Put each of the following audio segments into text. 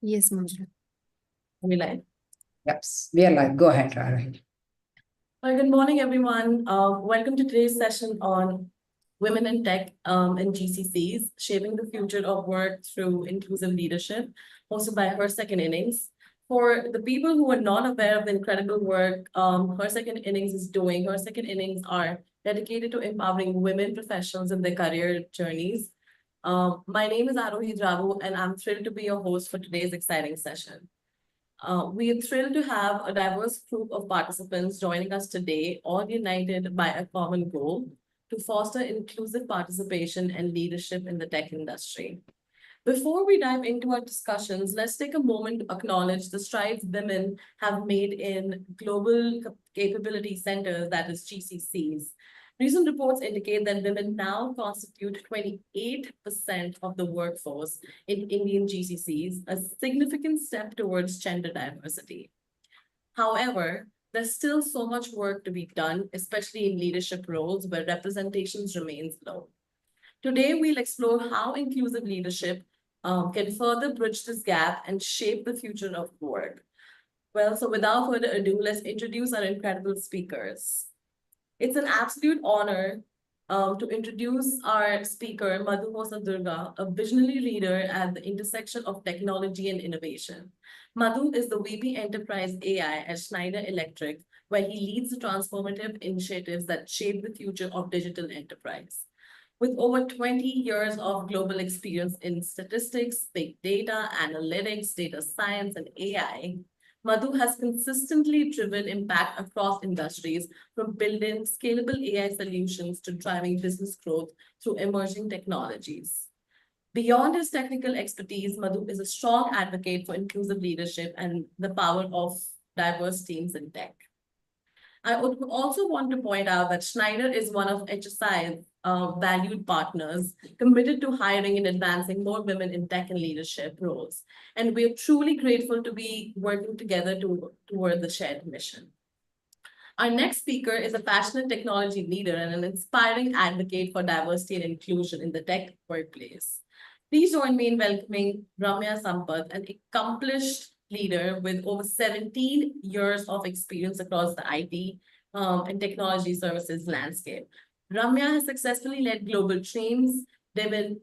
Yes, Manju. Are we live? Yep, we are live. Go ahead, Rahul. Well, good morning, everyone. Welcome to today's session on women in tech and GCCs, shaping the future of work through inclusive leadership, hosted by Her Second Innings. For the people who are not aware of the incredible work Her Second Innings is doing, Her Second Innings are dedicated to empowering women professionals in their career journeys. My name is Arohi Dravu, and I'm thrilled to be your host for today's exciting session. We are thrilled to have a diverse group of participants joining us today, all united by a common goal to foster inclusive participation and leadership in the tech industry. Before we dive into our discussions, let's take a moment to acknowledge the strides women have made in global capability centers, that is GCCs. Recent reports indicate that women now constitute 28% of the workforce in Indian GCCs, a significant step towards gender diversity. However, there's still so much work to be done, especially in leadership roles where representations remains low. Today, we'll explore how inclusive leadership can further bridge this gap and shape the future of work. Well, so without further ado, let's introduce our incredible speakers. It's an absolute honor to introduce our speaker, Madhu Durga, a visionary leader at the intersection of technology and innovation. Madhu is the VP Enterprise AI at Schneider Electric, where he leads the transformative initiatives that shape the future of digital enterprise. With over 20 years of global experience in statistics, big data, analytics, data science, and AI, Madhu has consistently driven impact across industries, from building scalable AI solutions to driving business growth through emerging technologies. Beyond his technical expertise, Madhu is a strong advocate for inclusive leadership and the power of diverse teams in tech. I would also want to point out that Schneider is one of HSI's valued partners committed to hiring and advancing more women in tech and leadership roles. And we're truly grateful to be working together toward the shared mission. Our next speaker is a passionate technology leader and an inspiring advocate for diversity and inclusion in the tech workplace. Please join me in welcoming Ramya Sampath, an accomplished leader with over 17 years of experience across the IT and technology services landscape. Ramya has successfully led global teams, driven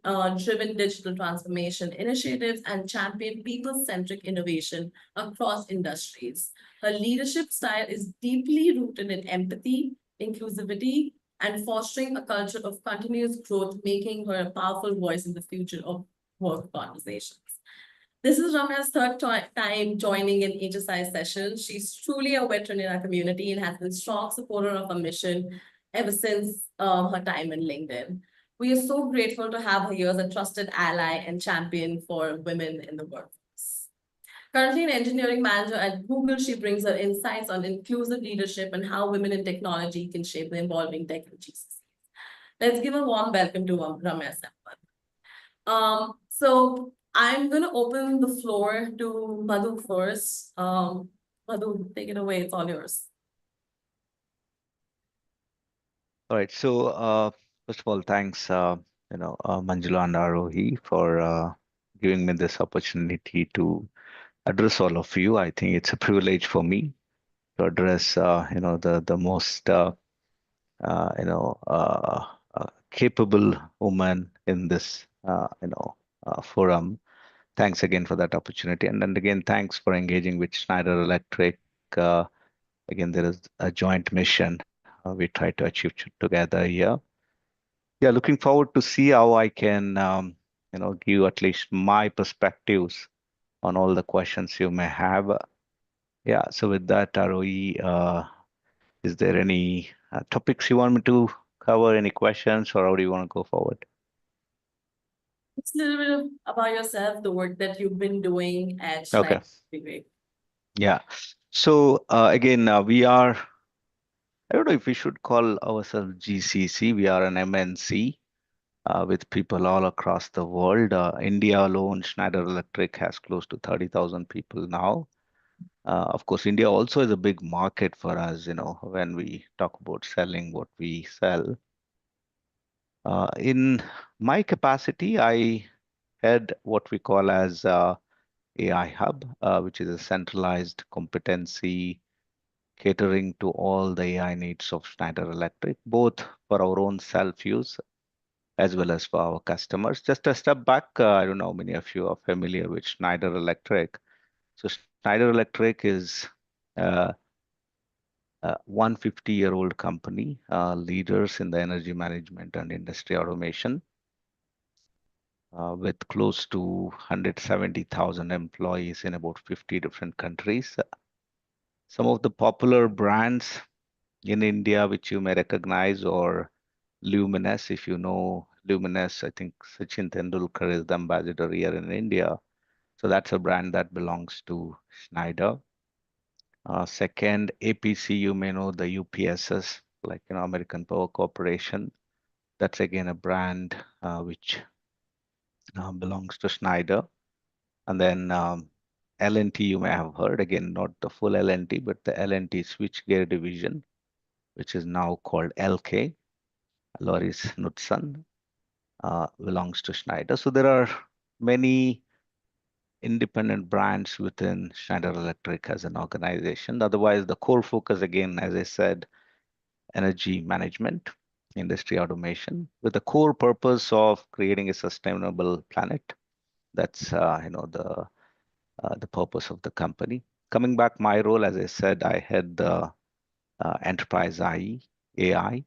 digital transformation initiatives, and championed people-centric innovation across industries. Her leadership style is deeply rooted in empathy, inclusivity, and fostering a culture of continuous growth, making her a powerful voice in the future of work conversations. This is Ramya's third time joining an HSI session. She's truly a veteran in our community and has been a strong supporter of our mission ever since her time in LinkedIn. We are so grateful to have her here as a trusted ally and champion for women in the workforce. Currently an engineering manager at Google, she brings her insights on inclusive leadership and how women in technology can shape the evolving tech and GCCs. Let's give a warm welcome to Ramya Sampath. So I'm going to open the floor to Madhu first. Madhu, take it away. It's all yours. All right. So first of all, thanks, Manjula and Arohi for giving me this opportunity to address all of you. I think it's a privilege for me to address, the most, capable woman in this, forum. Thanks again for that opportunity. And then again, thanks for engaging with Schneider Electric. Again, there is a joint mission we try to achieve together here. Yeah, looking forward to see how I can, give at least my perspectives on all the questions you may have. Yeah, so with that, Arohi, is there any topics you want me to cover, any questions, or how do you want to go forward? It's a little bit about yourself, the work that you've been doing at Schneider. Okay. Yeah. So again, we are, I don't know if we should call ourselves GCC. We are an MNC with people all across the world. India alone, Schneider Electric has close to 30,000 people now. Of course, India also is a big market for us, when we talk about selling what we sell. In my capacity, I head what we call as AI Hub, which is a centralized competency catering to all the AI needs of Schneider Electric, both for our own self-use as well as for our customers. Just a step back, I don't know how many of you are familiar with Schneider Electric. So Schneider Electric is uh, a 150-year-old company, leaders in the energy management and industry automation, with close to 170,000 employees in about 50 different countries. Some of the popular brands in India, which you may recognize, or Luminous, if you know Luminous, I think Sachin Tendulkar is the ambassador here in India. So that's a brand that belongs to Schneider. Second, APC, you may know the UPSs, like American Power Corporation. That's again a brand which belongs to Schneider. And then L&T, you may have heard, again, not the full L&T, but the L&T switchgear division, which is now called LK, Loris Knudsen, belongs to Schneider. So there are many independent brands within Schneider Electric as an organization. Otherwise, the core focus, again, as I said, energy management, industry automation, with the core purpose of creating a sustainable planet. That's the purpose of the company. Coming back, my role, as I said, I had the enterprise AI.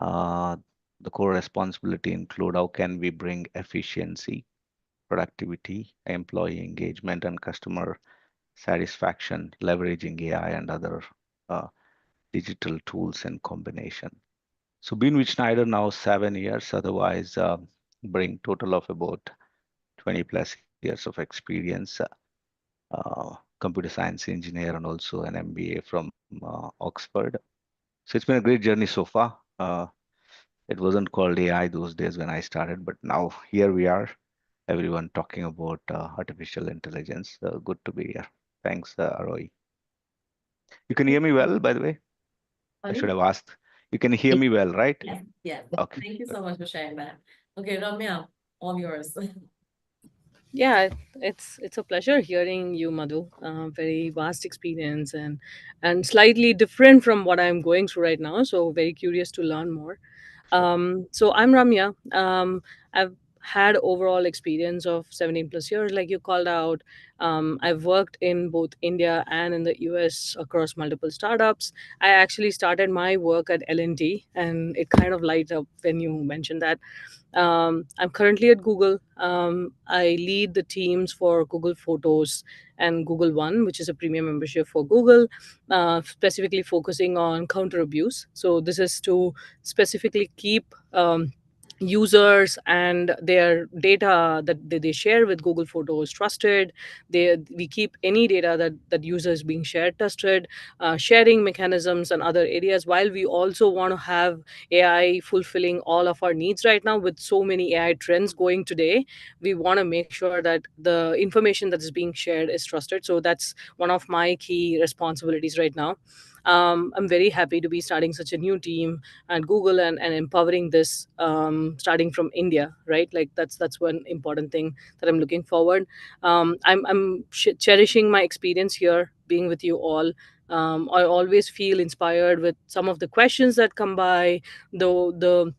Uh, the core responsibility include how can we bring efficiency, productivity, employee engagement, and customer satisfaction, leveraging AI and other uh, digital tools in combination. So been with Schneider now 7 years, otherwise bring total of about 20 plus years of experience, computer science engineer, and also an MBA from Oxford. So it's been a great journey so far. It wasn't called AI those days when I started, but now here we are, everyone talking about artificial intelligence. Good to be here. Thanks, Roy. You can hear me well, by the way? I should Sorry? have asked. You can hear me well, right? Yes, yes. Okay. Thank you so much for sharing that. Okay, Ramya, all yours. Yeah, it's a pleasure hearing you, Madhu. Very vast experience and slightly different from what I'm going through right now. So very curious to learn more. Sure. So I'm Ramya. I've had overall experience of 17 plus years, like you called out. I've worked in both India and in the US across multiple startups. I actually started my work at L&T, and it kind of lights up when you mentioned that. I'm currently at Google. I lead the teams for Google Photos and Google One, which is a premium membership for Google, specifically focusing on counter abuse. So this is to specifically keep users and their data that they share with Google Photos trusted. We keep any data that users being shared trusted, sharing mechanisms and other areas, while we also want to have AI fulfilling all of our needs right now. With so many AI trends going today, we want to make sure that the information that is being shared is trusted. So that's one of my key responsibilities right now. I'm very happy to be starting such a new team at Google, and empowering this, starting from India, right? Like that's one important thing that I'm looking forward. I'm cherishing my experience here, being with you all. I always feel inspired with some of the questions that come by, the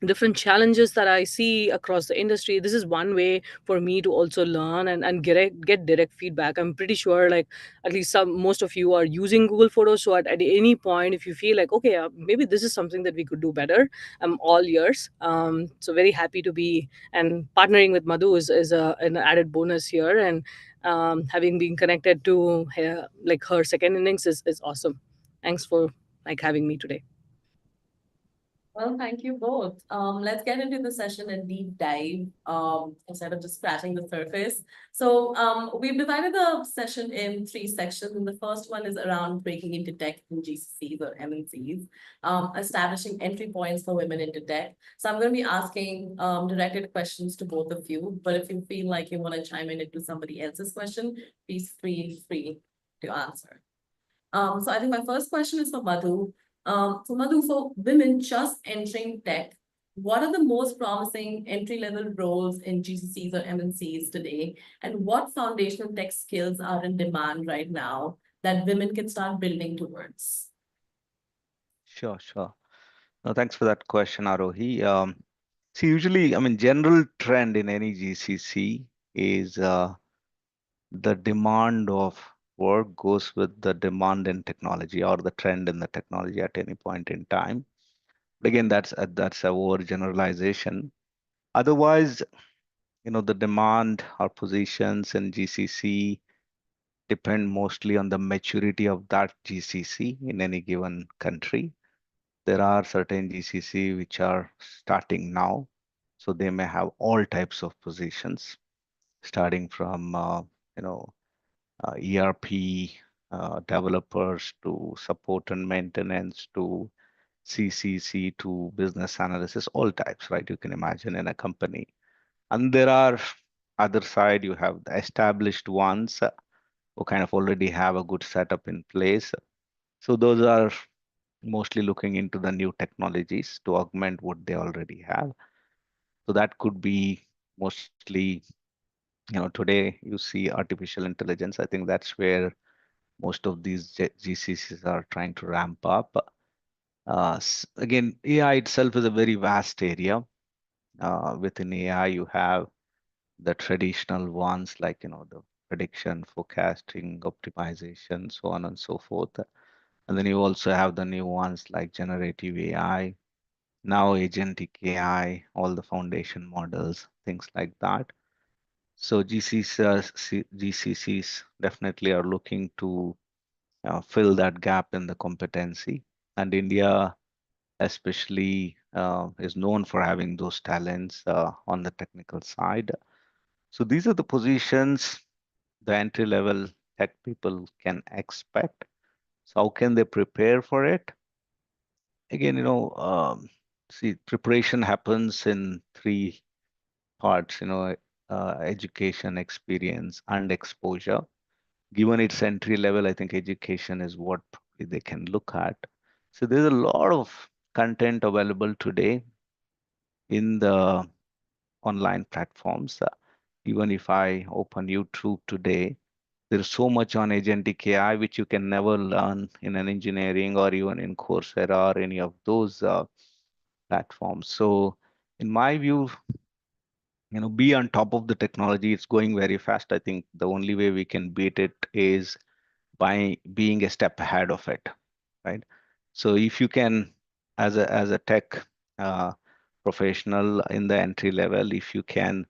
different challenges that I see across the industry. This is one way for me to also learn and get direct feedback. I'm pretty sure, like, at least most of you are using Google Photos. So at any point, if you feel like, okay, maybe this is something that we could do better, I'm all ears. So very happy to be, and partnering with Madhu is an added bonus here. And having been connected to her, like her second innings is awesome. Thanks for like having me today. Well, thank you both. Let's get into the session and deep dive, instead of just scratching the surface. So, we've divided the session in three sections. And the first one is around breaking into tech in GCCs or MNCs, establishing entry points for women into tech. So I'm going to be asking, directed questions to both of you, but if you feel like you want to chime in into somebody else's question, please feel free to answer. So I think my first question is for Madhu. So Madhu, for women just entering tech, What are the most promising entry-level roles in GCCs or MNCs today? And what foundational tech skills are in demand right now that women can start building towards? Sure, sure. No, thanks for that question, Arohi. See, usually, I mean, general trend in any GCC is the demand of work goes with the demand in technology or the trend in the technology at any point in time. But again, that's a overgeneralization. Otherwise, the demand or positions in GCC depend mostly on the maturity of that GCC in any given country. There are certain GCC which are starting now, so they may have all types of positions, starting from you know ERP developers to support and maintenance to CCC to business analysis, all types, right? You can imagine in a company. And there are other side, you have the established ones who kind of already have a good setup in place. So those are mostly looking into the new technologies to augment what they already have. So that could be mostly, today you see artificial intelligence. I think that's where most of these GCCs are trying to ramp up. Again, AI itself is a very vast area. Within AI, you have the traditional ones like, the prediction, forecasting, optimization, so on and so forth. And then you also have the new ones like generative AI, now agentic AI, all the foundation models, things like that. So GCCs definitely are looking to fill that gap in the competency. And India, especially, is known for having those talents on the technical side. So these are the positions the entry level tech people can expect. So how can they prepare for it? Again, see, preparation happens in three parts, education, experience, and exposure. Given its entry level, I think education is what probably they can look at. So there's a lot of content available today in the online platforms. Even if I open YouTube today, there's so much on agentic AI which you can never learn in an engineering or even in Coursera or any of those platforms. So in my view, be on top of the technology. It's going very fast. I think the only way we can beat it is by being a step ahead of it, right? So if you can, as a tech uh, professional in the entry level, if you can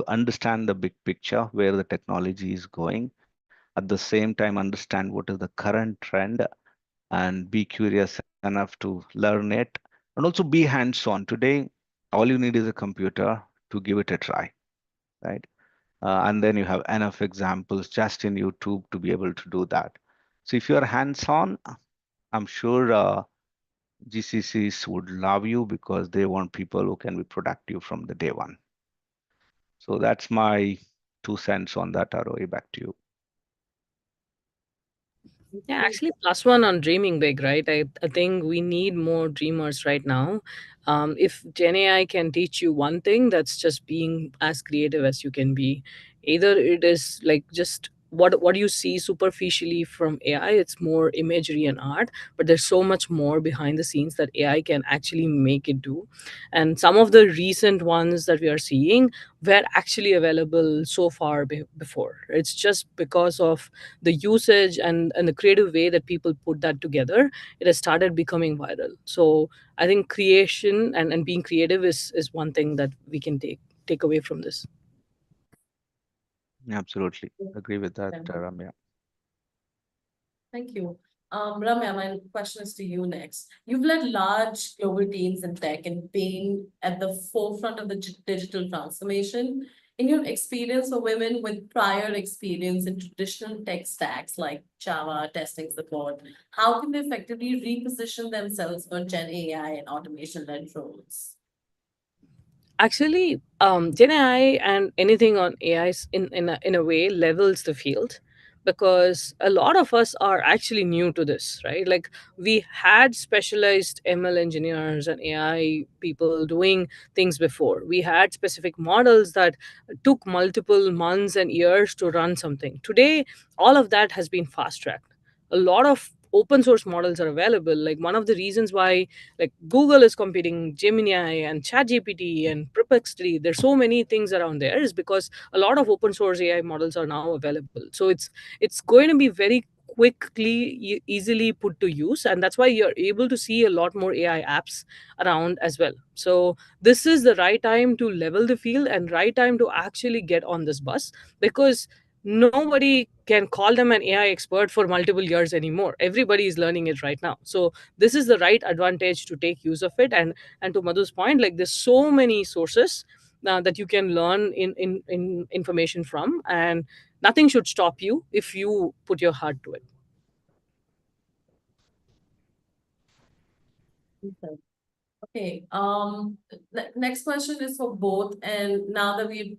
understand the big picture where the technology is going, at the same time understand what is the current trend and be curious enough to learn it and also be hands-on. Today, all you need is a computer to give it a try, right? And then you have enough examples just in YouTube to be able to do that. So if you're hands-on, I'm sure GCCs would love you because they want people who can be productive from the day one. So that's my 2 cents on that, ROE. Back to you. Yeah, actually, plus one on dreaming big, right? I think we need more dreamers right now. If Gen AI can teach you one thing, that's just being as creative as you can be. Either it is like just what you see superficially from AI, it's more imagery and art, but there's so much more behind the scenes that AI can actually make it do. And some of the recent ones that we are seeing were actually available so far before. It's just because of the usage and the creative way that people put that together, it has started becoming viral. So I think creation and being creative is one thing that we can take away from this. Absolutely. Agree with that, Ramya. Thank you. Ramya, my question is to you next. You've led large global teams in tech and been at the forefront of the digital transformation. In your experience for women with prior experience in traditional tech stacks like Java, testing support, how can they effectively reposition themselves for Gen AI and automation-led roles? Actually, Gen AI and anything on AI in a way levels the field, because a lot of us are actually new to this, right? Like, we had specialized ML engineers and AI people doing things before. We had specific models that took multiple months and years to run something. Today, all of that has been fast tracked. A lot of open source models are available. Like, one of the reasons why, like, Google is competing Gemini and ChatGPT and Perplexity, there's so many things around there, is because a lot of open source AI models are now available. So it's going to be very quickly, easily put to use, and that's why you're able to see a lot more AI apps around as well. So this is the right time to level the field and right time to actually get on this bus, because nobody can call them an AI expert for multiple years anymore. Everybody is learning it right now. So this is the right advantage to take use of it. And to Madhu's point, like, there's so many sources that you can learn in information from, and nothing should stop you if you put your heart to it. Okay. Okay, next question is for both, and now that we've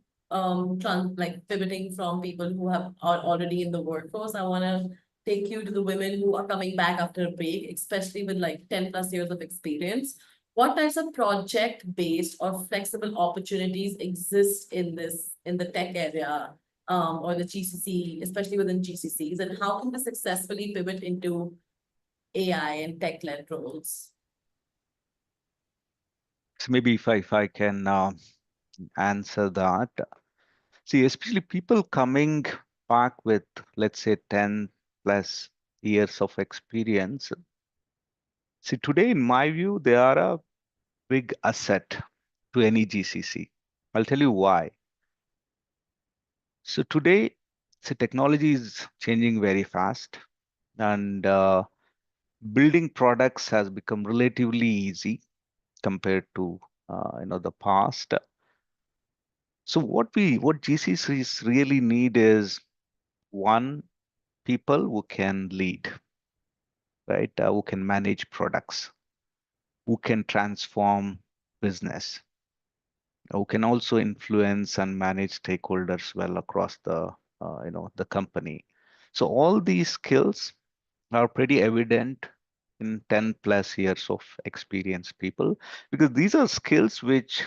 like pivoting from people who are already in the workforce, I want to take you to the women who are coming back after a break, especially with like 10 plus years of experience. What types of project-based or flexible opportunities exist in the tech area, or the GCC, especially within GCCs, and how can they successfully pivot into AI and tech-led roles? So maybe if I can answer that. See, especially people coming back with, let's say, 10 plus years of experience. See, today, in my view, they are a big asset to any GCC. I'll tell you why. So today, see, technology is changing very fast, and building products has become relatively easy compared to the past. So what GCCs really need is one, people who can lead, right? Who can manage products, who can transform business, who can also influence and manage stakeholders well across the company. So all these skills are pretty evident in 10 plus years of experience people, because these are skills which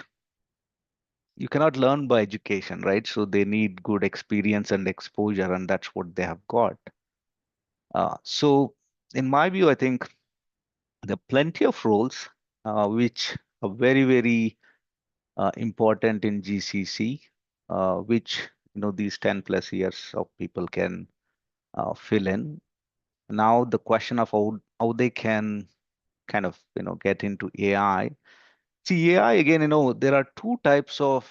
you cannot learn by education, right? So they need good experience and exposure, and that's what they have got. So in my view, I think there are plenty of roles which are very, very important in GCC, which these 10 plus years of people can fill in. Now the question of how they can kind of get into AI. See, AI again, there are two types of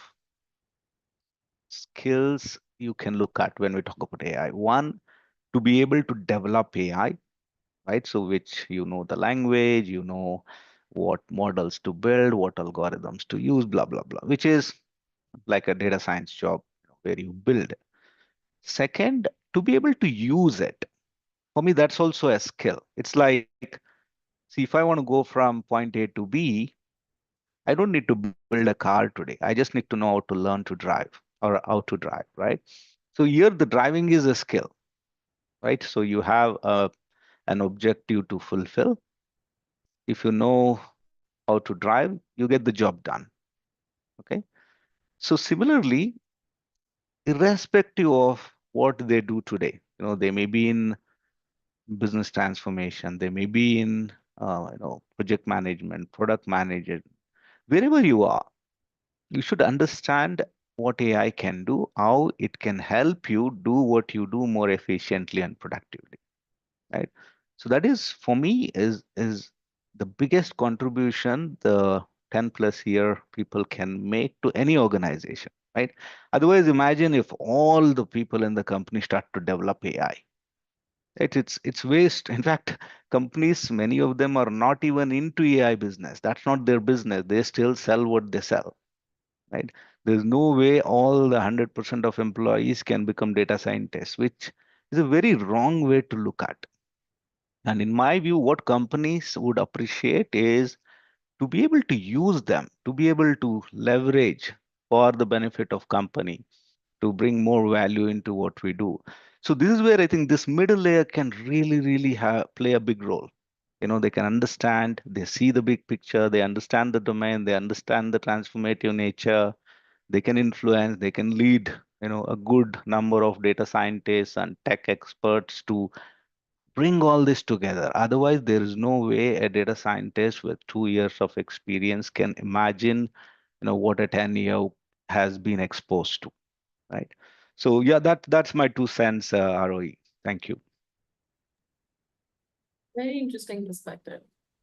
skills you can look at when we talk about AI. One, to be able to develop AI, right? So which the language, what models to build, what algorithms to use, blah, blah, blah, which is like a data science job where you build. Second, to be able to use it. For me, that's also a skill. It's like, see, if I want to go from point A to B, I don't need to build a car today. I just need to know how to learn to drive or how to drive, right? So here the driving is a skill, right? So you have an objective to fulfill. If you know how to drive, you get the job done. Okay. So similarly, irrespective of what they do today, they may be in business transformation, they may be in project management, product management, wherever you are, you should understand what AI can do, how it can help you do what you do more efficiently and productively, right? So that is for me is the biggest contribution the 10 plus year people can make to any organization, right? Otherwise, imagine if all the people in the company start to develop AI. Right? It's waste. In fact, companies, many of them are not even into AI business. That's not their business. They still sell what they sell, right? There's no way all the 100% of employees can become data scientists, which is a very wrong way to look at. And in my view, what companies would appreciate is to be able to use them, to be able to leverage for the benefit of company, to bring more value into what we do. So this is where I think this middle layer can really play a big role. They can understand, they see the big picture, they understand the domain, they understand the transformative nature, they can influence, they can lead, a good number of data scientists and tech experts to bring all this together. Otherwise, there is no way a data scientist with 2 years of experience can imagine, what a 10-year has been exposed to, right? So yeah, that's my 2 cents, ROE. Thank you. Very interesting perspective.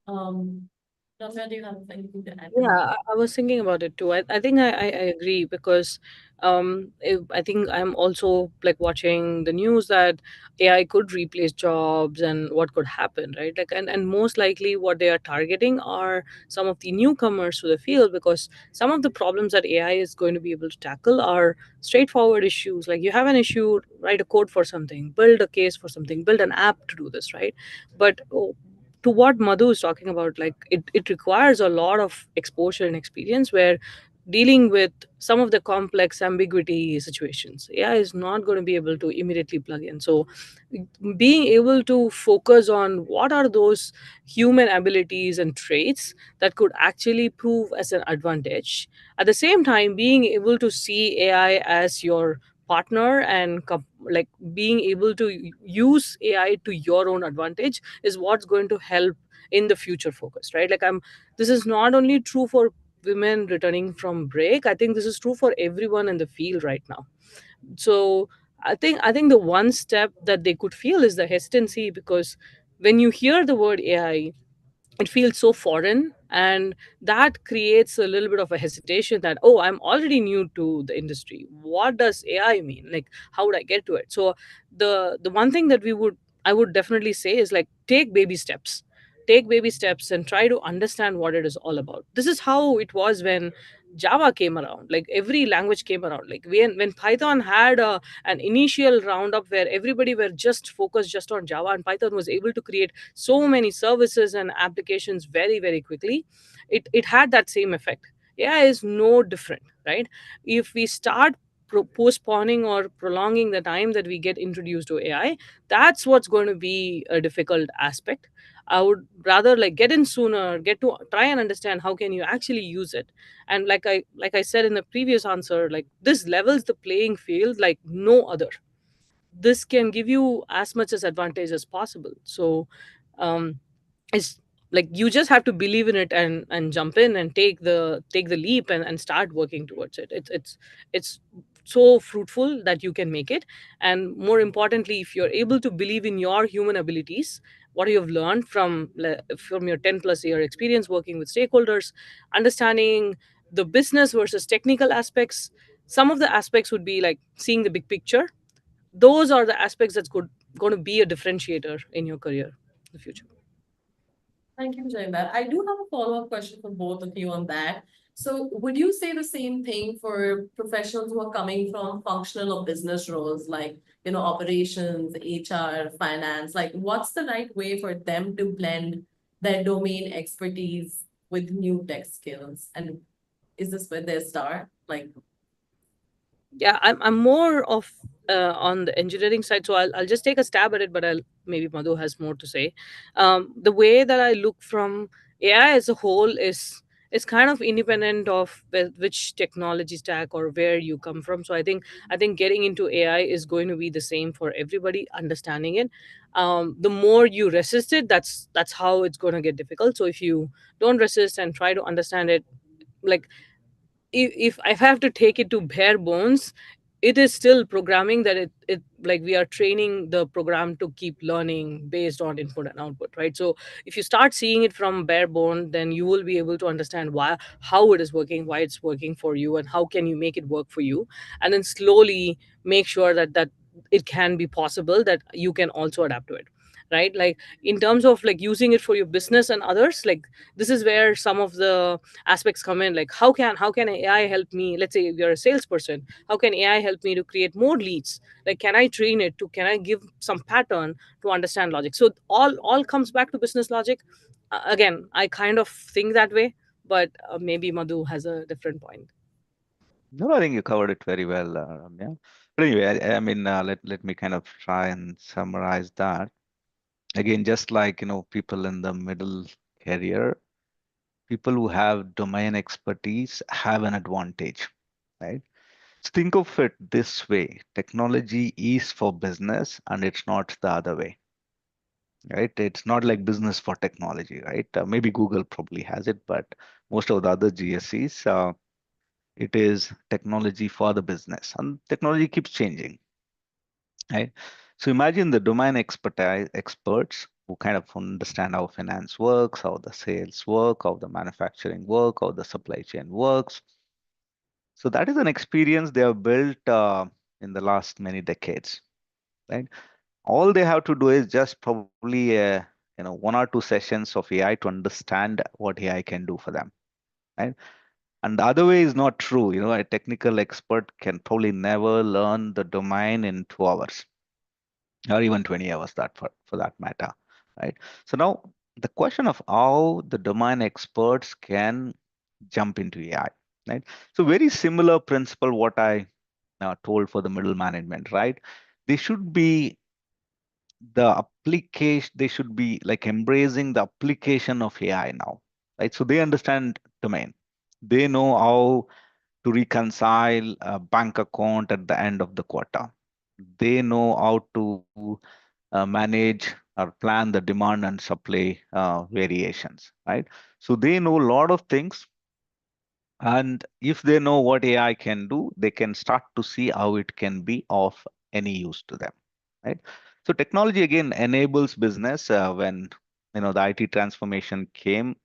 Ramya, do you have anything to add to Yeah, that? I was thinking about it too. I think I agree because I think I'm also like watching the news that AI could replace jobs and what could happen, right? Like, and most likely what they are targeting are some of the newcomers to the field because some of the problems that AI is going to be able to tackle are straightforward issues. Like you have an issue, write a code for something, build a case for something, build an app to do this, right? But to what Madhu is talking about, like it requires a lot of exposure and experience where dealing with some of the complex ambiguity situations. AI is not going to be able to immediately plug in. So being able to focus on what are those human abilities and traits that could actually prove as an advantage. At the same time, being able to see AI as your partner and like being able to use AI to your own advantage is what's going to help in the future focus, right? Like this is not only true for women returning from break. I think this is true for everyone in the field right now. So I think the one step that they could feel is the hesitancy, because when you hear the word AI, it feels so foreign, and that creates a little bit of a hesitation that, oh, I'm already new to the industry, what does AI mean, like how would I get to it? So the one thing that I would definitely say is like take baby steps and try to understand what it is all about. This is how it was when Java came around, like every language came around. Like when Python had an initial roundup where everybody were just focused just on Java, and Python was able to create so many services and applications very quickly, it had that same effect. AI is no different, right? If we start postponing or prolonging the time that we get introduced to AI, that's what's going to be a difficult aspect. I would rather like get in sooner, get to try and understand how can you actually use it. And like I said in the previous answer, like this levels the playing field like no other. This can give you as much as advantage as possible. So um it's like you just have to believe in it and jump in and take the leap and start working towards it. It's so fruitful that you can make it. And more importantly, if you're able to believe in your human abilities, what you have learned from your 10 plus year experience working with stakeholders, understanding the business versus technical aspects. Some of the aspects would be like seeing the big picture. Those are the aspects that's going to be a differentiator in your career in the future. Thank you for sharing that. I do have a follow-up question for both of you on that. So would you say the same thing for professionals who are coming from functional or business roles like, operations, HR, finance? Like, what's the right way for them to blend their domain expertise with new tech skills? And is this where they start? Like, Yeah, I'm more of on the engineering side, so I'll just take a stab at it, but I'll maybe Madhu has more to say. The way that I look from AI as a whole is kind of independent of which technology stack or where you come from. So I think getting into AI is going to be the same for everybody. Understanding it, the more you resist it, that's how it's going to get difficult. So if you don't resist and try to understand it, like if I have to take it to bare bones, it is still programming that it like we are training the program to keep learning based on input and output, right? So if you start seeing it from bare bone, then you will be able to understand how it is working, why it's working for you, and how can you make it work for you, and then slowly make sure that it can be possible that you can also adapt to it, right? Like in terms of like using it for your business and others, like this is where some of the aspects come in. Like how can AI help me? Let's say you're a salesperson, how can AI help me to create more leads? Like can I train it to, can I give some pattern to understand logic? So all comes back to business logic. Again, I kind of think that way, but maybe Madhu has a different point. No, I think you covered it very well, Ramya. But anyway, I mean, let me kind of try and summarize that. Again, just like, people in the middle career, people who have domain expertise have an advantage, right? So think of it this way: technology is for business and it's not the other way, right? It's not like business for technology, right? Maybe Google probably has it, but most of the other GSCs, it is technology for the business, and technology keeps changing, right? So imagine the domain experts who kind of understand how finance works, how the sales work, how the manufacturing work, how the supply chain works. So that is an experience they have built in the last many decades, right? All they have to do is just probably one or two sessions of AI to understand what AI can do for them, right? And the other way is not true. A technical expert can probably never learn the domain in 2 hours or even 20 hours, that for that matter, right? So now the question of how the domain experts can jump into AI, right? So very similar principle what I told for the middle management, right? They should be the application, they should be like embracing the application of AI now, right? So they understand domain. They know how to reconcile a bank account at the end of the quarter. They know how to manage or plan the demand and supply variations, right? So they know a lot of things. And if they know what AI can do, they can start to see how it can be of any use to them, right? So technology again enables business when the IT transformation came.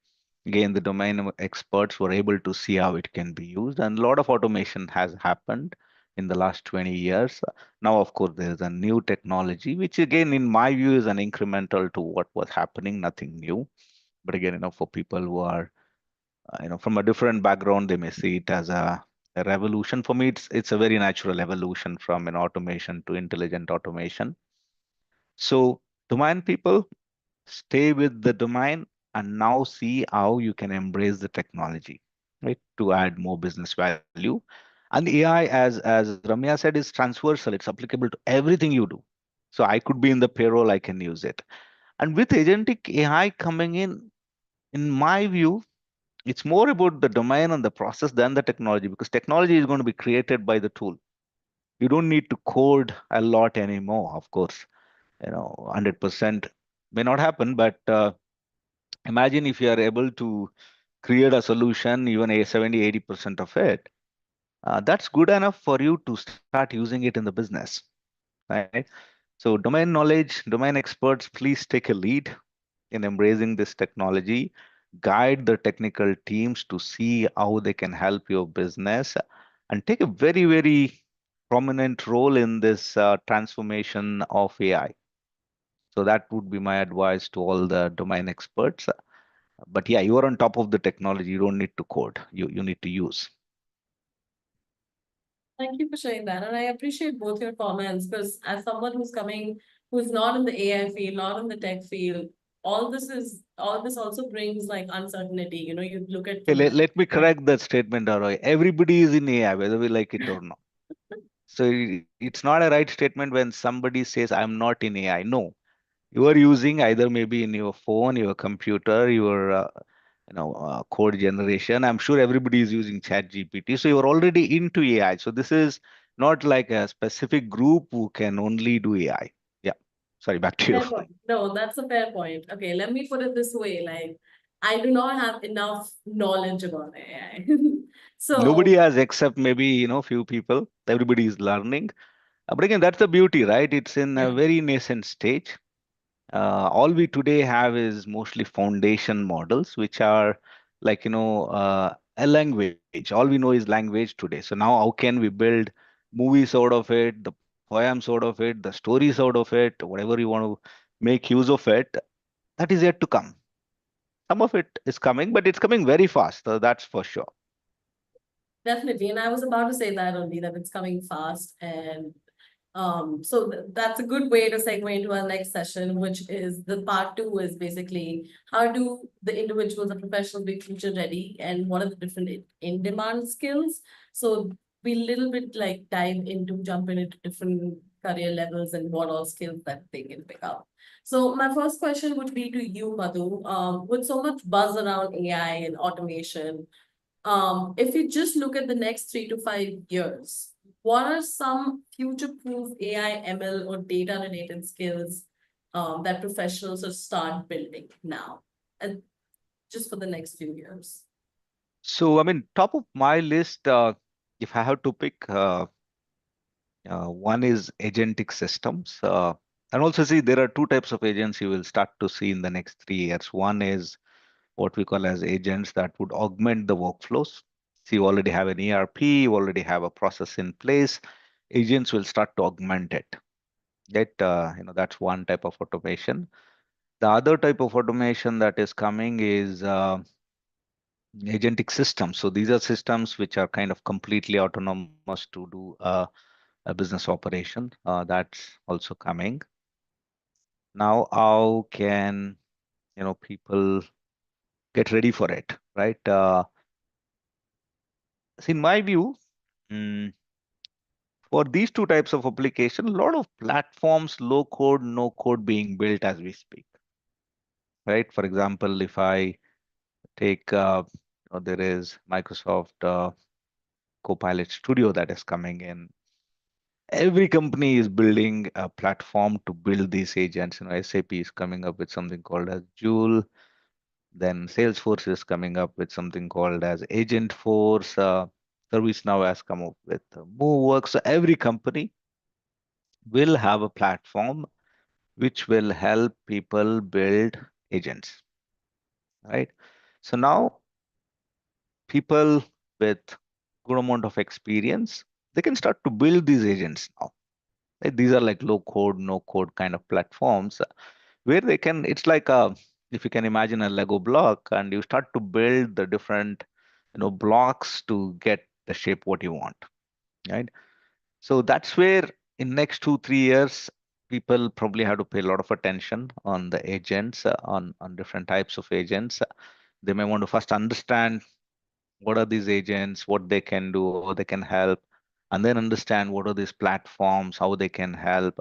Again, the domain experts were able to see how it can be used, and a lot of automation has happened in the last 20 years. Now, of course, there is a new technology, which again, in my view, is an incremental to what was happening, nothing new. But again, for people who are from a different background, they may see it as a revolution. For me, it's a very natural evolution from an automation to intelligent automation. So domain people stay with the domain and now see how you can embrace the technology, right, to add more business value. And AI, as Ramya said, is transversal. It's applicable to everything you do. So I could be in the payroll, I can use it. And with agentic AI coming in my view, it's more about the domain and the process than the technology, because technology is going to be created by the tool. You don't need to code a lot anymore. Of course, 100% may not happen, but imagine if you are able to create a solution, even a 70, 80% of it, that's good enough for you to start using it in the business, right? So domain knowledge, domain experts, please take a lead in embracing this technology, guide the technical teams to see how they can help your business, and take a very, very prominent role in this transformation of AI. So that would be my advice to all the domain experts. But yeah, you are on top of the technology. You don't need to code. You need to use. Thank you for sharing that. And I appreciate both your comments because as someone who's not in the AI field, not in the tech field, all this also brings like uncertainty. You look at Okay, from let me correct that statement, Aroy. Everybody is in AI, whether we like it or not. So it's not a right statement when somebody says, I'm not in AI. No, you are using either maybe in your phone, your computer, your code generation. I'm sure everybody is using Chat GPT. So you're already into AI. So this is not like a specific group who can only do AI. Yeah. Sorry, back to you. Fair point. No, that's a fair point. Okay, let me put it this way. Like, I do not have enough knowledge about AI. So Nobody has except maybe, few people. Everybody is learning. But again, that's the beauty, right? It's in a yeah, very nascent stage. All we today have is mostly foundation models, which are like, a language. All we know is language today. So now how can we build movies out of it, the poems out of it, the stories out of it, whatever you want to make use of it, that is yet to come. Some of it is coming, but it's coming very fast. So that's for sure. definitely. And I was about to say that only that it's coming fast. And so that's a good way to segue into our next session, which is the part two is basically how do the individuals or professionals be future ready and what are the different in-demand skills? So we little bit like jump into different career levels and what all skills that they can pick up. So my first question would be to you, Madhu. With so much buzz around AI and automation, if you just look at the next 3 to 5 years, what are some future-proof AI, ML, or data-related skills that professionals should start building now, and just for the next few years? So, I mean, top of my list, if I have to pick, one is agentic systems. And also, see, there are two types of agents you will start to see in the next 3 years. One is what we call as agents that would augment the workflows. So you already have an ERP, you already have a process in place. Agents will start to augment it. Right? That's one type of automation. The other type of automation that is coming is agentic systems. So these are systems which are kind of completely autonomous to do a business operation. That's also coming. Now, how can people get ready for it, right? See, in my view, mm, for these two types of application, a lot of platforms, low code, no code being built as we speak, right? For example, if I take, there is Microsoft Copilot Studio that is coming in. Every company is building a platform to build these agents. SAP is coming up with something called as Joule. Then Salesforce is coming up with something called as Agent Force. ServiceNow has come up with MoveWorks. So every company will have a platform which will help people build agents, right? So now people with good amount of experience, they can start to build these agents now. Right? These are like low code, no code kind of platforms where they can, it's like if you can imagine a Lego block and you start to build the different, blocks to get the shape what you want, right? So that's where in next 2 3 years, people probably have to pay a lot of attention on the agents, on different types of agents. They may want to first understand what are these agents, what they can do, how they can help, and then understand what are these platforms, how they can help,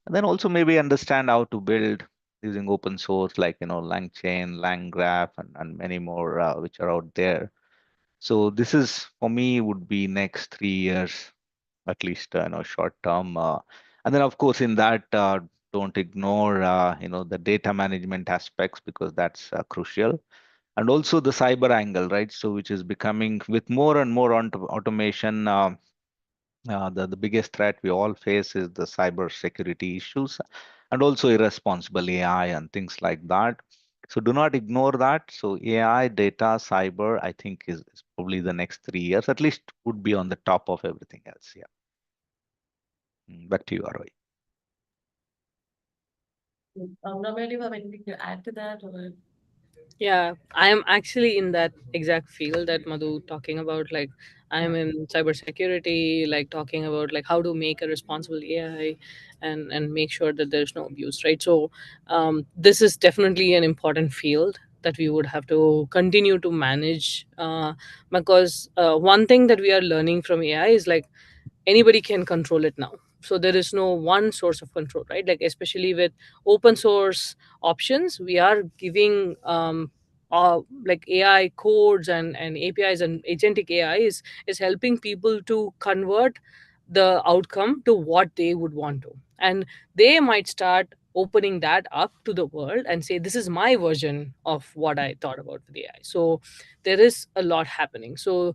and then also maybe understand how to build using open source like LangChain, LangGraph, and many more which are out there. So this is for me would be next 3 years at least, short term. And then of course in that, don't ignore the data management aspects because that's crucial, and also the cyber angle, right? So which is becoming with more and more automation. The biggest threat we all face is the cyber security issues and also irresponsible AI and things like that. So do not ignore that. So AI, data, cyber, I think is probably the next 3 years at least would be on the top of everything else. Yeah. Back to you, Aroy. Ramya, do you have anything to add to that? Or? Yeah, I am actually in that exact field that Madhu talking about. Like, I'm in cybersecurity, like talking about like how to make a responsible AI and make sure that there's no abuse, right? So, this is definitely an important field that we would have to continue to manage, because one thing that we are learning from AI is like anybody can control it now. So there is no one source of control, right? Like especially with open source options, we are giving like AI codes and APIs, and agentic AI is helping people to convert the outcome to what they would want to, and they might start opening that up to the world and say this is my version of what I thought about with AI. So there is a lot happening. So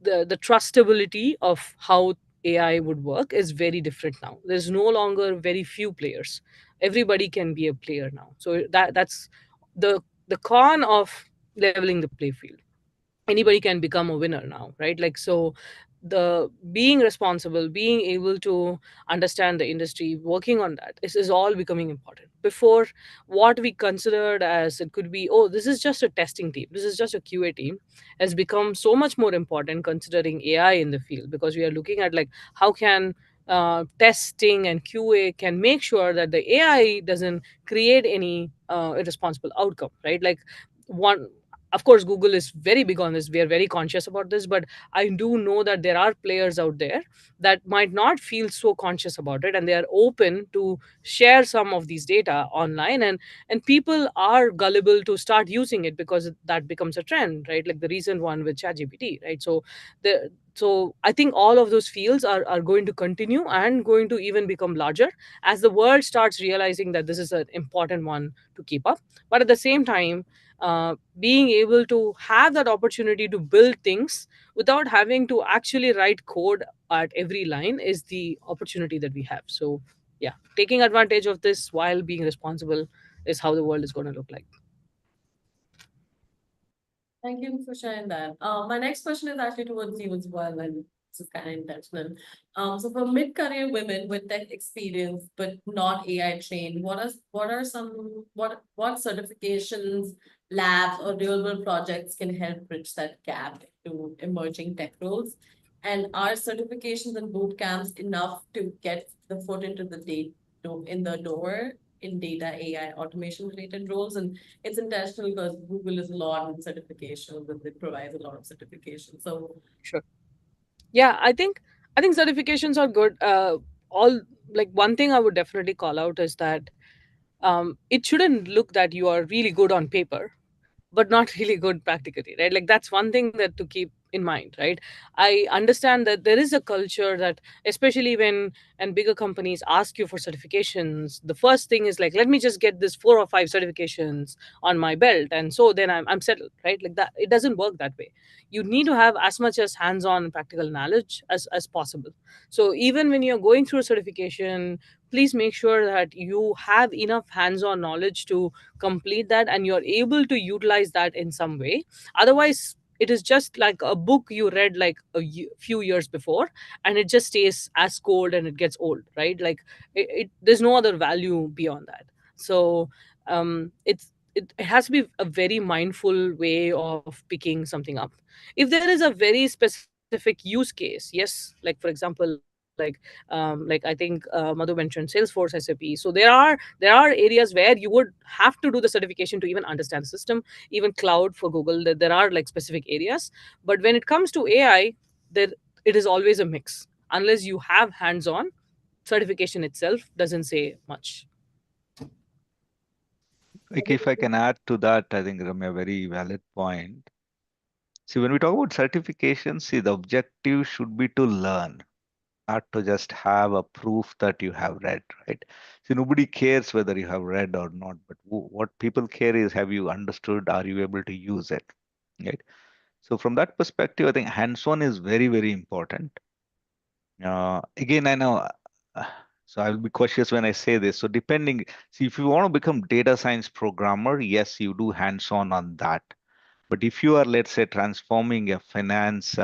the trustability of how AI would work is very different now. There's no longer very few players. Everybody can be a player now. So that's the con of leveling the play field. Anybody can become a winner now, right? Like, so the being responsible, being able to understand the industry, working on that is all becoming important. Before, what we considered as it could be, oh, this is just a testing team, this is just a QA team, has become so much more important considering AI in the field, because we are looking at like how can testing and QA can make sure that the AI doesn't create any irresponsible outcome, right? Like one of course Google is very big on this, we are very conscious about this, but I do know that there are players out there that might not feel so conscious about it, and they are open to share some of these data online, and people are gullible to start using it because that becomes a trend, right? Like the recent one with ChatGPT, right? So I think all of those fields are going to continue and going to even become larger as the world starts realizing that this is an important one to keep up. But at the same time, being able to have that opportunity to build things without having to actually write code at every line is the opportunity that we have. So yeah, taking advantage of this while being responsible is how the world is going to look like. Thank you for sharing that. My next question is actually towards you as well, and this is kind of intentional. So for mid-career women with tech experience but not AI trained, what certifications, labs, or real-world projects can help bridge that gap to emerging tech roles? And are certifications and boot camps enough to get the foot into the in the door in data, AI, automation related roles? And it's intentional because Google is a lot in certification, but it provides a lot of certification. So Sure. Yeah, I think certifications are good. All Like one thing I would definitely call out is that it shouldn't look that you are really good on paper but not really good practically, right? Like that's one thing that to keep in mind, right? I understand that there is a culture that, especially when and bigger companies ask you for certifications, the first thing is like, let me just get this 4 or 5 certifications on my belt, and so then I'm settled, right? Like that, it doesn't work that way. You need to have as much as hands-on practical knowledge as possible. So even when you're going through a certification, please make sure that you have enough hands-on knowledge to complete that and you're able to utilize that in some way. Otherwise it is just like a book you read like few years before, and it just stays as cold and it gets old, right? Like there's no other value beyond that. So it has to be a very mindful way of picking something up. If there is a very specific use case, yes, like for example, like I think Madhu mentioned Salesforce, SAP. So there are areas where you would have to do the certification to even understand the system. Even cloud for Google, there are like specific areas. But when it comes to AI, there it is always a mix. Unless you have hands-on, certification itself doesn't say much. Like if I can add to that, I think Ramya, very valid point. See, when we talk about certification, see, the objective should be to learn, not to just have a proof that you have read, right? See, nobody cares whether you have read or not, but what people care is, have you understood? Are you able to use it, right? So from that perspective, I think hands-on is very, very important. Again, I know, uh, so I'll be cautious when I say this. So depending, see, if you want to become data science programmer, yes, you do hands-on on that. But if you are, let's say, transforming a finance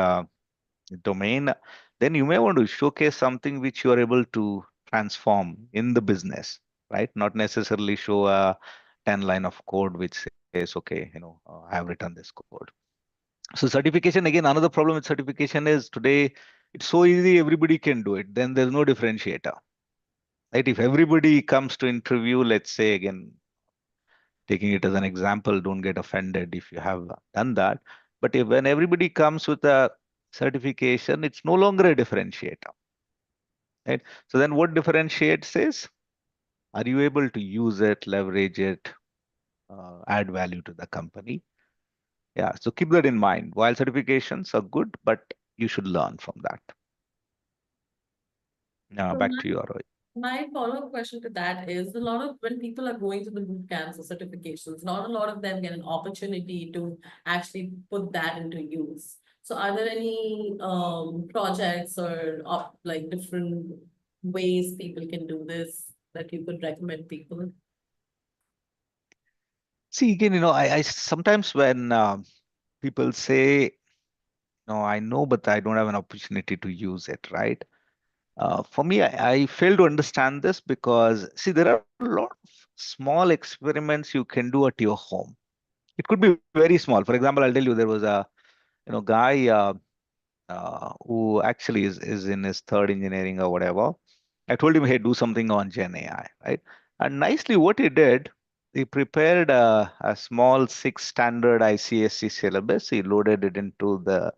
domain, then you may want to showcase something which you are able to transform in the business, right? Not necessarily show a 10 line of code which says, okay, I have written this code. So certification, again, another problem with certification is today it's so easy, everybody can do it. Then there's no differentiator, right? If everybody comes to interview, let's say, again, taking it as an example, don't get offended if you have done that. But when everybody comes with a certification, it's no longer a differentiator, right? So then what differentiates is, are you able to use it, leverage it, add value to the company? Yeah, so keep that in mind. While certifications are good, but you should learn from that. so Back to you, Aroy. my follow-up question to that is a lot of when people are going to the boot camps or certifications, not a lot of them get an opportunity to actually put that into use. So are there any projects or like different ways people can do this that you could recommend people? See, again, I sometimes when people say, no, I know, but I don't have an opportunity to use it, right? For me, I fail to understand this because, see, there are a lot of small experiments you can do at your home. It could be very small. For example, I'll tell you, there was a guy who actually is in his third engineering or whatever. I told him, hey, do something on Gen AI, right? And nicely, what he did he prepared a small six standard ICSE syllabus. He loaded it into the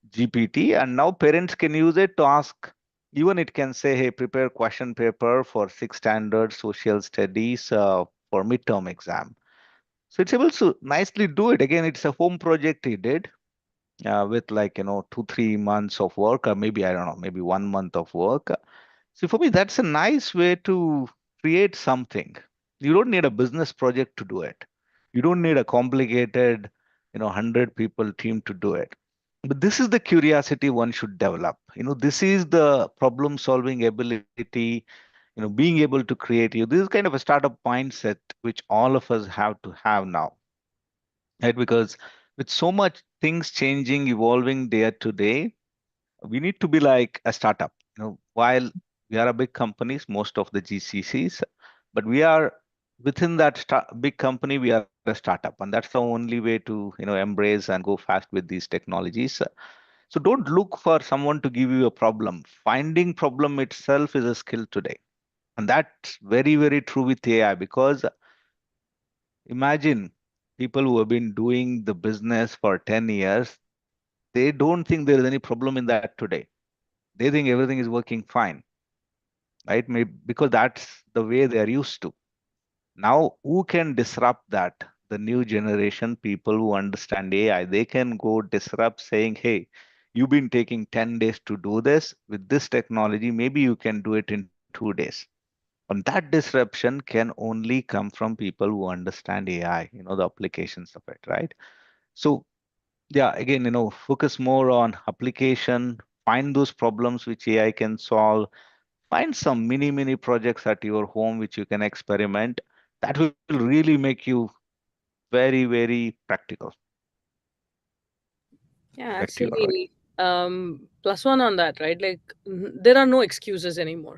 GPT, and now parents can use it to ask. Even it can say, "Hey, prepare question paper for six standard social studies for midterm exam." So it's able to nicely do it. Again, it's a home project he did with like 2 3 months of work, or maybe I don't know, maybe 1 month of work. So for me, that's a nice way to create something. You don't need a business project to do it. You don't need a complicated 100 people team to do it. But this is the curiosity one should develop. This is the problem solving ability, being able to create you. This is kind of a startup mindset which all of us have to have now, right? Because with so much things changing, evolving day to day, we need to be like a startup. While we are a big companies, most of the GCCs, but we are within that big company, we are a startup, and that's the only way to embrace and go fast with these technologies. So don't look for someone to give you a problem. Finding problem itself is a skill today, and that's very very true with AI. Because imagine people who have been doing the business for 10 years, they don't think there is any problem in that today. They think everything is working fine, right? Maybe because that's the way they are used to. Now, who can disrupt that? The new generation, people who understand AI, they can go disrupt saying, "Hey, you've been taking 10 days to do this. With this technology, maybe you can do it in 2 days." And that disruption can only come from people who understand AI, the applications of it, right? So yeah, again, focus more on application, find those problems which AI can solve, find some mini projects at your home which you can experiment. That will really make you very very practical. Yeah, Back to you, Roy. actually, plus one on that, right? Like, there are no excuses anymore.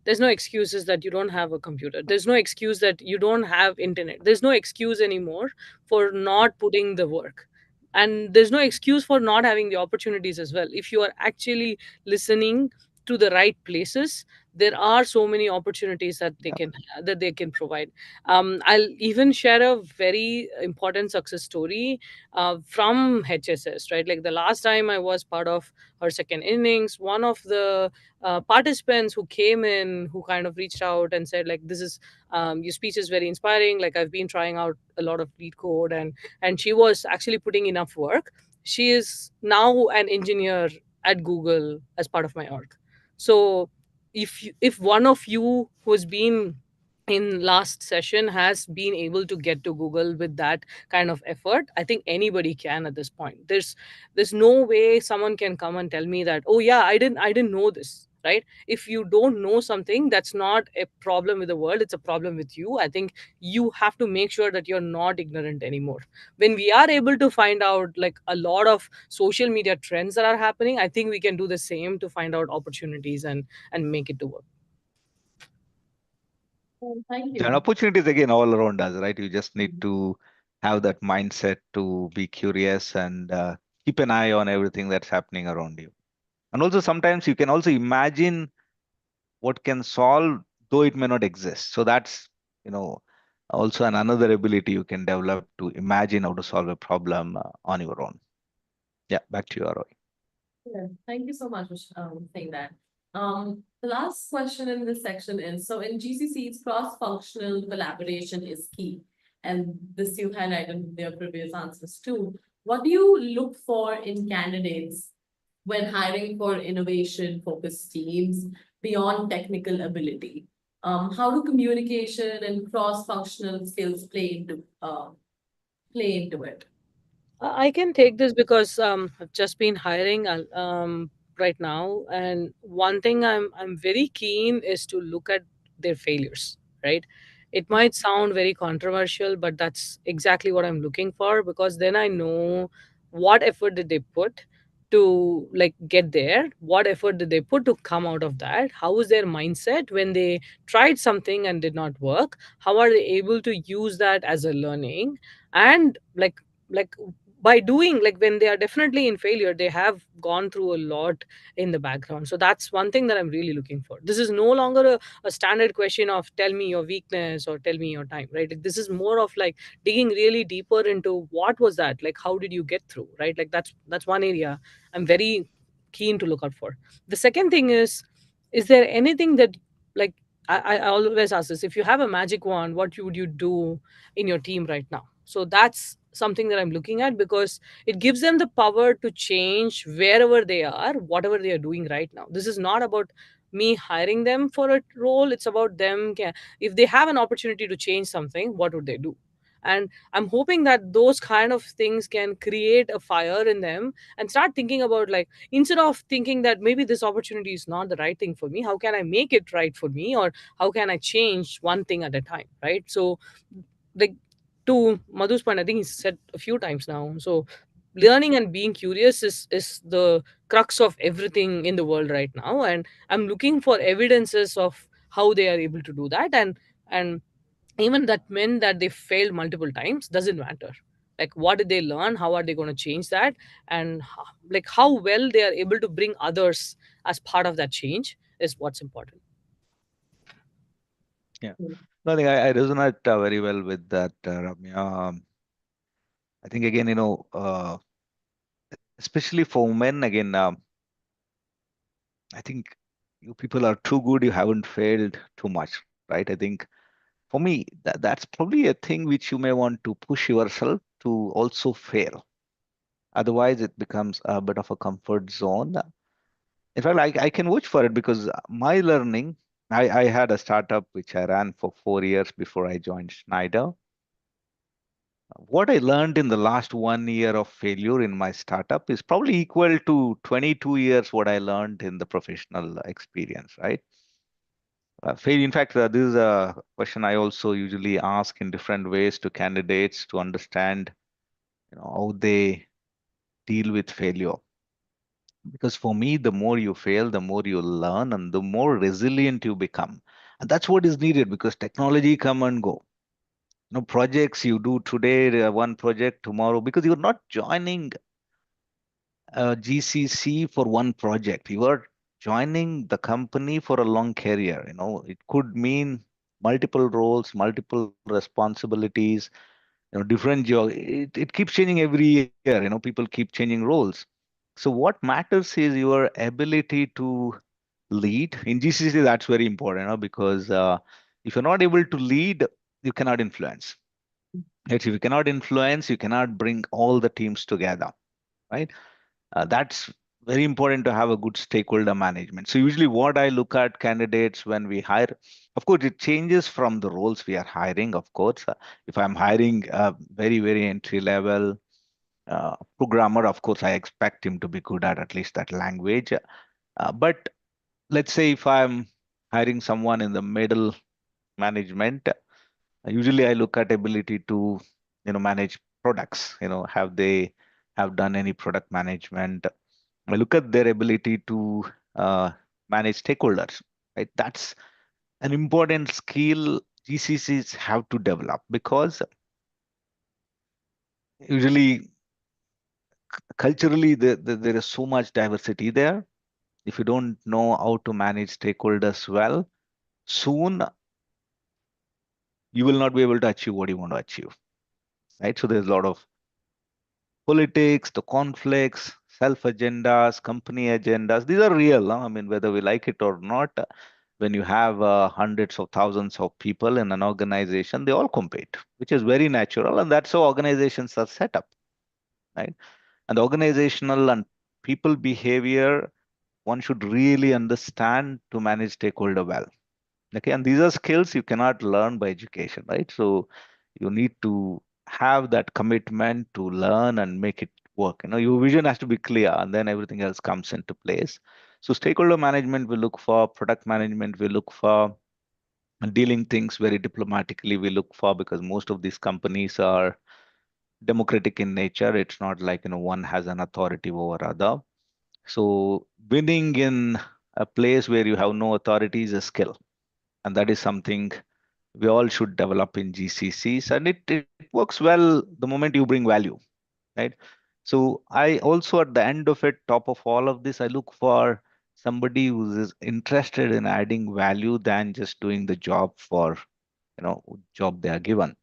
There's no excuses that you don't have a computer. There's no excuse that you don't have internet. There's no excuse anymore for not putting the work. And there's no excuse for not having the opportunities as well. If you are actually listening to the right places, there are so many opportunities that Yeah. they can provide. I'll even share a very important success story from HSS, right? Like the last time I was part of her second innings, one of the participants who came in, who kind of reached out and said, like, this is your speech is very inspiring. Like, I've been trying out a lot of lead code, and she was actually putting enough work. She is now an engineer at Google as part of my org. So if one of you who's been in last session has been able to get to Google with that kind of effort, I think anybody can at this point. There's no way someone can come and tell me that, oh yeah, I didn't know this, right? If you don't know something, that's not a problem with the world, it's a problem with you. I think you have to make sure that you're not ignorant anymore. When we are able to find out like a lot of social media trends that are happening, I think we can do the same to find out opportunities and make it to work. Thank And you. opportunities again all around us, right? You just need to have that mindset to be curious and keep an eye on everything that's happening around you. And also sometimes you can also imagine what can solve, though it may not exist. So that's you know also another ability you can develop to imagine how to solve a problem on your own. Yeah, back to you, Roy. Yeah, thank you so much for saying that. The last question in this section is, so in GCCs, cross-functional collaboration is key. And this you highlighted in your previous answers too. What do you look for in candidates when hiring for innovation-focused teams beyond technical ability? How do communication and cross-functional skills play into it? I can take this because I've just been hiring right now, and one thing I'm very keen is to look at their failures. Right, it might sound very controversial, but that's exactly what I'm looking for, because then I know what effort did they put to like get there, what effort did they put to come out of that, how was their mindset when they tried something and did not work, how are they able to use that as a learning, and like by doing, like when they are definitely in failure, they have gone through a lot in the background. So that's one thing that I'm really looking for. This is no longer a standard question of tell me your weakness or tell me your time, right? Like, this is more of like digging really deeper into what was that, like how did you get through, right? Like that's one area I'm very keen to look out for. The second thing is there anything that, like, I always ask this: if you have a magic wand, what would you do in your team right now? So that's something that I'm looking at, because it gives them the power to change wherever they are, whatever they are doing right now. This is not about me hiring them for a role. It's about them if they have an opportunity to change something, what would they do? And I'm hoping that those kind of things can create a fire in them and start thinking about, like, instead of thinking that maybe this opportunity is not the right thing for me, how can I make it right for me, or how can I change one thing at a time, right? So, like, to Madhu's point, I think he said a few times now. So learning and being curious is the crux of everything in the world right now. And I'm looking for evidences of how they are able to do that. And even that meant that they failed multiple times doesn't matter. Like, what did they learn? How are they going to change that? And like how well they are able to bring others as part of that change is what's important. Yeah. No, I think I resonate very well with that, Ramya. I think again, especially for women, again, I think you people are too good. You haven't failed too much, right? I think for me, that's probably a thing which you may want to push yourself to also fail. Otherwise, it becomes a bit of a comfort zone. In fact, I can vouch for it because my learning, I had a startup which I ran for 4 years before I joined Schneider. What I learned in the last 1 year of failure in my startup is probably equal to 22 years what I learned in the professional experience, right? Fail, in fact, this is a question I also usually ask in different ways to candidates to understand, how they deal with failure. Because for me, the more you fail, the more you learn and the more resilient you become. And that's what is needed because technology come and go. Projects you do today, one project tomorrow, because you're not joining GCC for one project. You are joining the company for a long career. It could mean multiple roles, multiple responsibilities, different job. It keeps changing every year. People keep changing roles. So what matters is your ability to lead. In GCC, that's very important, because if you're not able to lead, you cannot influence. Right? If you cannot influence, you cannot bring all the teams together. Right? That's very important to have a good stakeholder management. So usually what I look at candidates when we hire, of course, it changes from the roles we are hiring, of course. If I'm hiring a very, very entry level programmer, of course, I expect him to be good at least that language. But let's say if I'm hiring someone in the middle management, usually I look at ability to, manage products, have they have done any product management. I look at their ability to uh, manage stakeholders, right? That's an important skill GCCs have to develop because usually culturally there is so much diversity there. If you don't know how to manage stakeholders well, soon you will not be able to achieve what you want to achieve, right? So there's a lot of politics, the conflicts, self agendas, company agendas. These are real. I mean, whether we like it or not, when you have hundreds of thousands of people in an organization, they all compete, which is very natural. And that's how organizations are set up, right? And organizational and people behavior, one should really understand to manage stakeholder well. Okay, and these are skills you cannot learn by education, right? So you need to have that commitment to learn and make it work. Your vision has to be clear, and then everything else comes into place. So stakeholder management we look for, product management we look for, and dealing things very diplomatically we look for because most of these companies are democratic in nature. It's not like one has an authority over other. So winning in a place where you have no authority is a skill, and that is something we all should develop in GCCs. And it works well the moment you bring value. right? So I also, at the end of it, top of all of this, I look for somebody who is interested in adding value than just doing the job for, job they are given.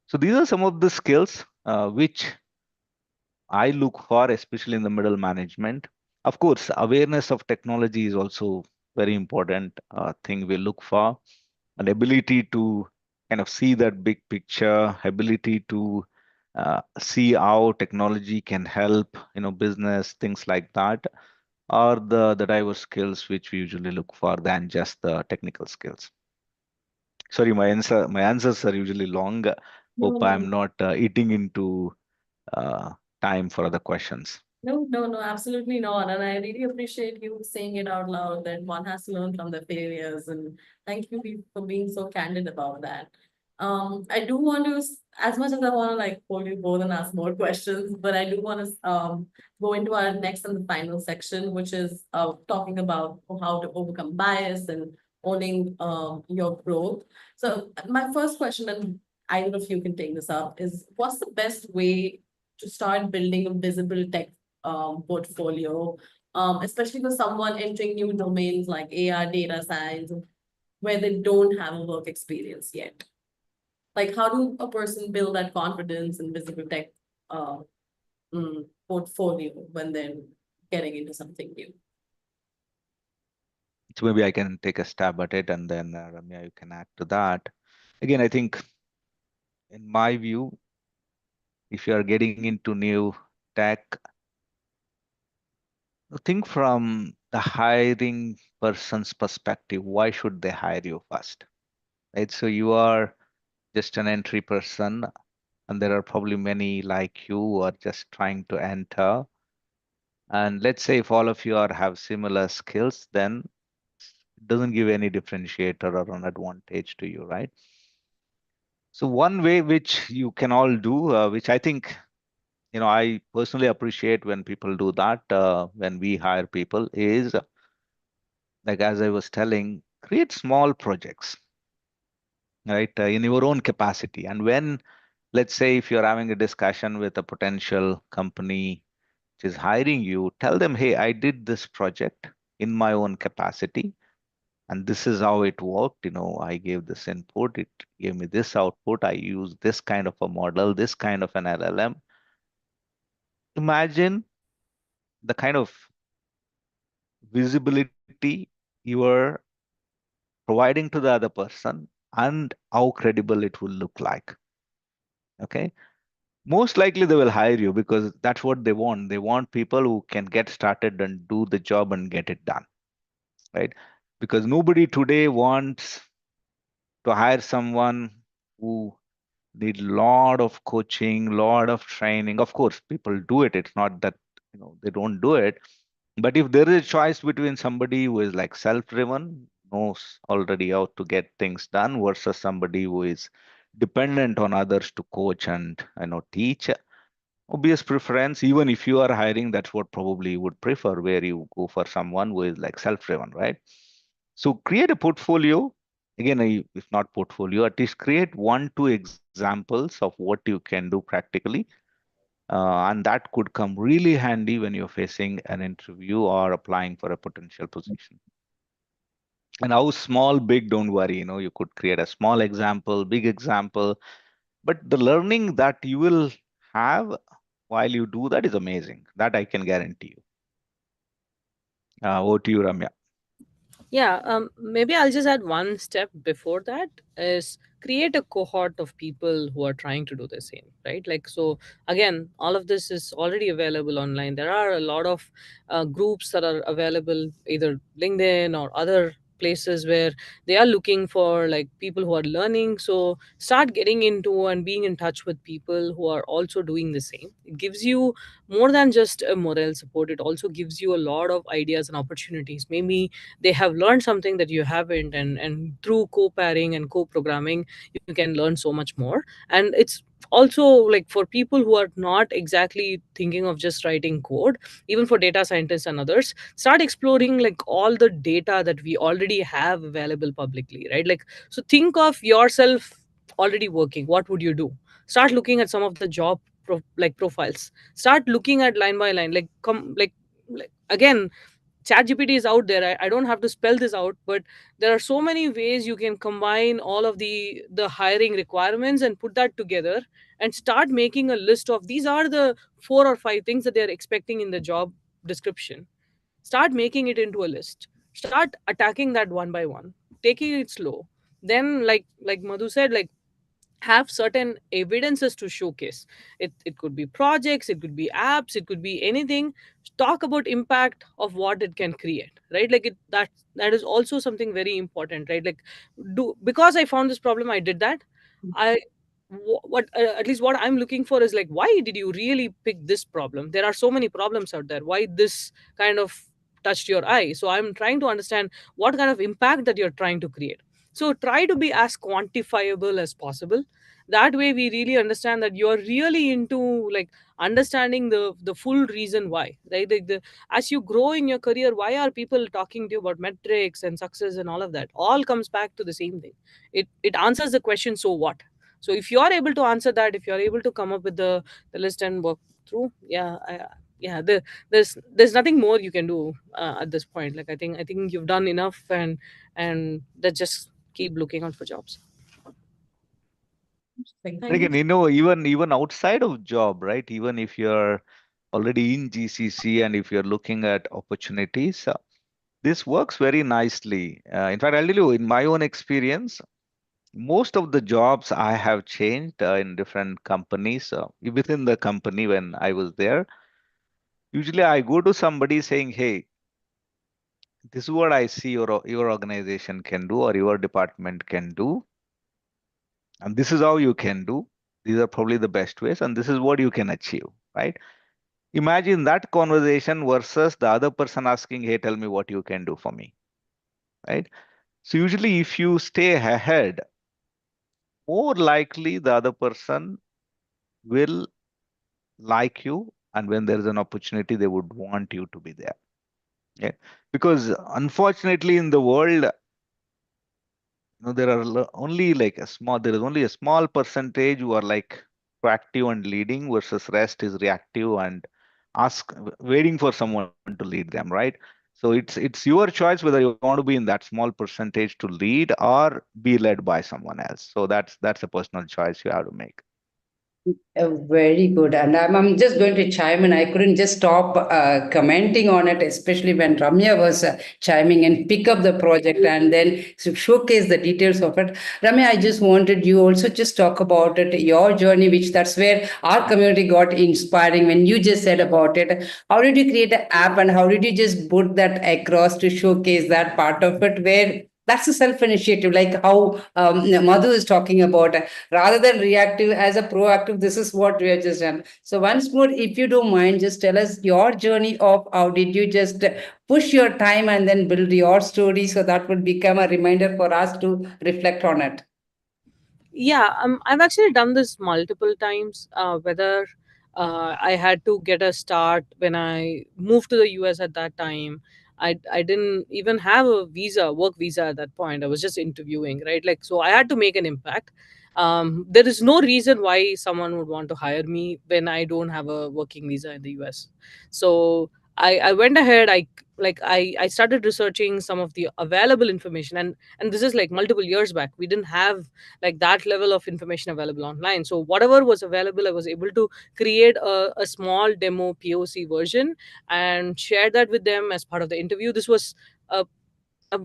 So these are some of the skills which I look for, especially in the middle management. Of course, awareness of technology is also very important thing we look for. An ability to kind of see that big picture, ability to see how technology can help, business, things like that, are the diverse skills which we usually look for than just the technical skills. Sorry, my answers are usually long. No, Hope no, I'm not eating into uh, time for other questions. no, absolutely not. And I really appreciate you saying it out loud that one has to learn from their failures. And thank you for being so candid about that. I do want to, as much as I want to like hold you both and ask more questions, but I do want to go into our next and the final section, which is talking about how to overcome bias and owning your growth. So my first question, and I don't know if you can take this up, is what's the best way to start building a visible tech portfolio, especially for someone entering new domains like AR, data science, where they don't have a work experience yet? Like, how do a person build that confidence and visible tech uh, portfolio when they're getting into something new? So maybe I can take a stab at it, and then Ramya, you can add to that. Again, I think, in my view, if you are getting into new tech, think from the hiring person's perspective. Why should they hire you first? Right? So you are just an entry person, and there are probably many like you who are just trying to enter. And let's say if all of you are have similar skills, then it doesn't give any differentiator or an advantage to you, right? So one way which you can all do, which I think, I personally appreciate when people do that, when we hire people, is like, as I was telling, create small projects, right, in your own capacity. And when, let's say, if you're having a discussion with a potential company which is hiring you, tell them, hey, I did this project in my own capacity, and this is how it worked. I gave this input, it gave me this output. I used this kind of a model, this kind of an LLM. Imagine the kind of visibility you are providing to the other person and how credible it will look like. Okay. Most likely they will hire you because that's what they want. They want people who can get started and do the job and get it done. Right. Because nobody today wants to hire someone who need lot of coaching, lot of training. Of course, people do it. It's not that they don't do it. But if there is a choice between somebody who is like self-driven, knows already how to get things done, versus somebody who is dependent on others to coach and teach, obvious preference, even if you are hiring, that's what probably you would prefer, where you go for someone who is like self-driven, right? So create a portfolio. Again, if not portfolio, at least create 1, 2 examples of what you can do practically. And that could come really handy when you're facing an interview or applying for a potential position. And how small, big, don't worry. You could create a small example, big example, but the learning that you will have while you do that is amazing. That I can guarantee you. Over to you, Ramya. Yeah, maybe I'll just add one step before that is create a cohort of people who are trying to do the same, right? Like, so again, all of this is already available online. There are a lot of groups that are available, either LinkedIn or other places where they are looking for like people who are learning. So start getting into and being in touch with people who are also doing the same. It gives you more than just a moral support. It also gives you a lot of ideas and opportunities. Maybe they have learned something that you haven't, and through co-pairing and co-programming you can learn so much more. And it's also like for people who are not exactly thinking of just writing code, even for data scientists and others, start exploring like all the data that we already have available publicly, right? Like, so think of yourself already working. What would you do? Start looking at some of the job profiles. Start looking at line by line, like again, ChatGPT is out there. I don't have to spell this out, but there are so many ways you can combine all of the hiring requirements and put that together and start making a list of these are the 4 or 5 things that they're expecting in the job description. Start making it into a list. Start attacking that one by one, taking it slow. Then, like Madhu said, like have certain evidences to showcase. It could be projects, it could be apps, it could be anything. Talk about impact of what it can create, right? Like that is also something very important, right? Like, do because I found this problem, I did that. I what At least what I'm looking for is like, why did you really pick this problem? There are so many problems out there. Why this kind of touched your eye? So I'm trying to understand what kind of impact that you're trying to create. So try to be as quantifiable as possible. That way we really understand that you're really into like understanding the full reason why, right? Like as you grow in your career, why are people talking to you about metrics and success and all of that? All comes back to the same thing. It answers the question, so what? So if you're able to answer that, if you're able to come up with the list and work through, yeah, there's nothing more you can do at this point. Like I think you've done enough, and that just keep looking out for jobs. Thank And you. again, even outside of job, right? Even if you're already in GCC and if you're looking at opportunities, this works very nicely. In fact, I'll tell you, in my own experience, most of the jobs I have changed in different companies, within the company when I was there, usually I go to somebody saying, "Hey, this is what I see your organization can do or your department can do, and this is how you can do. These are probably the best ways, and this is what you can achieve." Right? Imagine that conversation versus the other person asking, "Hey, tell me what you can do for me." Right? So usually, if you stay ahead, more likely the other person will like you, and when there is an opportunity they would want you to be there. Yeah, because unfortunately in the world, there are only like there is only a small percentage who are like proactive and leading, versus rest is reactive and waiting for someone to lead them, right? So it's your choice whether you want to be in that small percentage to lead or be led by someone else. So that's a personal choice you have to make. Very good. And I'm just going to chime in. I couldn't just stop commenting on it, especially when Ramya was chiming and pick up the project and then showcase the details of it. Ramya, I just wanted you also just talk about it, your journey, which that's where our community got inspiring when you just said about it. How did you create an app and how did you just put that across to showcase that part of it where that's a self initiative, like how Madhu is talking about. Rather than reactive as a proactive, this is what we have just done. So once more, if you don't mind, just tell us your journey of how did you just push your time and then build your story, so that would become a reminder for us to reflect on it. Yeah, I've actually done this multiple times. Whether I had to get a start when I moved to the US at that time. I didn't even have a visa, work visa at that point. I was just interviewing, right? Like, so I had to make an impact. There is no reason why someone would want to hire me when I don't have a working visa in the US. So I went ahead. I started researching some of the available information, and this is like multiple years back. We didn't have like that level of information available online. So whatever was available, I was able to create a small demo POC version and share that with them as part of the interview. This was a a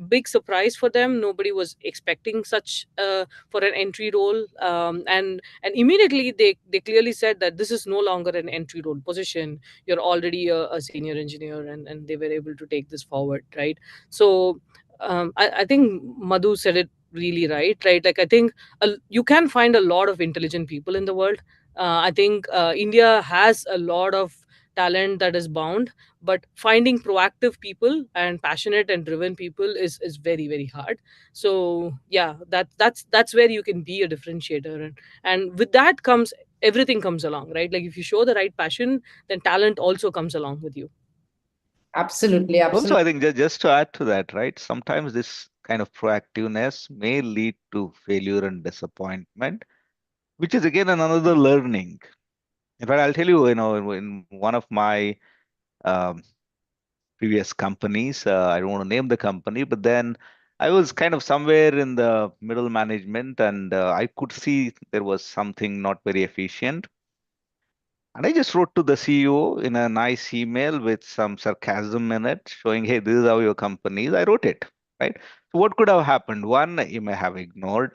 big surprise for them. Nobody was expecting such for an entry role, and immediately they clearly said that this is no longer an entry role position. You're already a senior engineer, and they were able to take this forward, right? So I think Madhu said it really right. Like I think you can find a lot of intelligent people in the world. I think India has a lot of talent that is bound, but finding proactive people and passionate and driven people is very very hard. So yeah, that's where you can be a differentiator, and with that comes everything comes along, right? Like if you show the right passion, then talent also comes along with you. Absolutely, Also, absolutely. I think just to add to that, right? Sometimes this kind of proactiveness may lead to failure and disappointment, which is again another learning. In fact, I'll tell you, in one of my um, previous companies, I don't want to name the company, but then I was kind of somewhere in the middle management, and I could see there was something not very efficient. And I just wrote to the CEO in a nice email with some sarcasm in it, showing, hey, this is how your company is. I wrote it, right? So what could have happened? One, he may have ignored.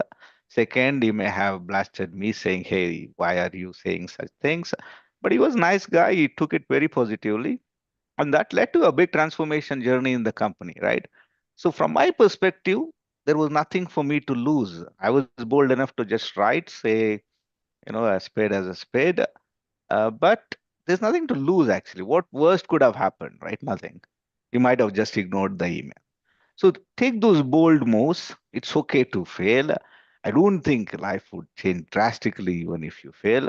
Second, he may have blasted me saying, hey, why are you saying such things? But he was a nice guy. He took it very positively. And that led to a big transformation journey in the company, right? So from my perspective, there was nothing for me to lose. I was bold enough to just write, say, a spade as a spade. But there's nothing to lose actually. What worst could have happened, right? Nothing. You might have just ignored the email. So take those bold moves. It's okay to fail. I don't think life would change drastically even if you fail.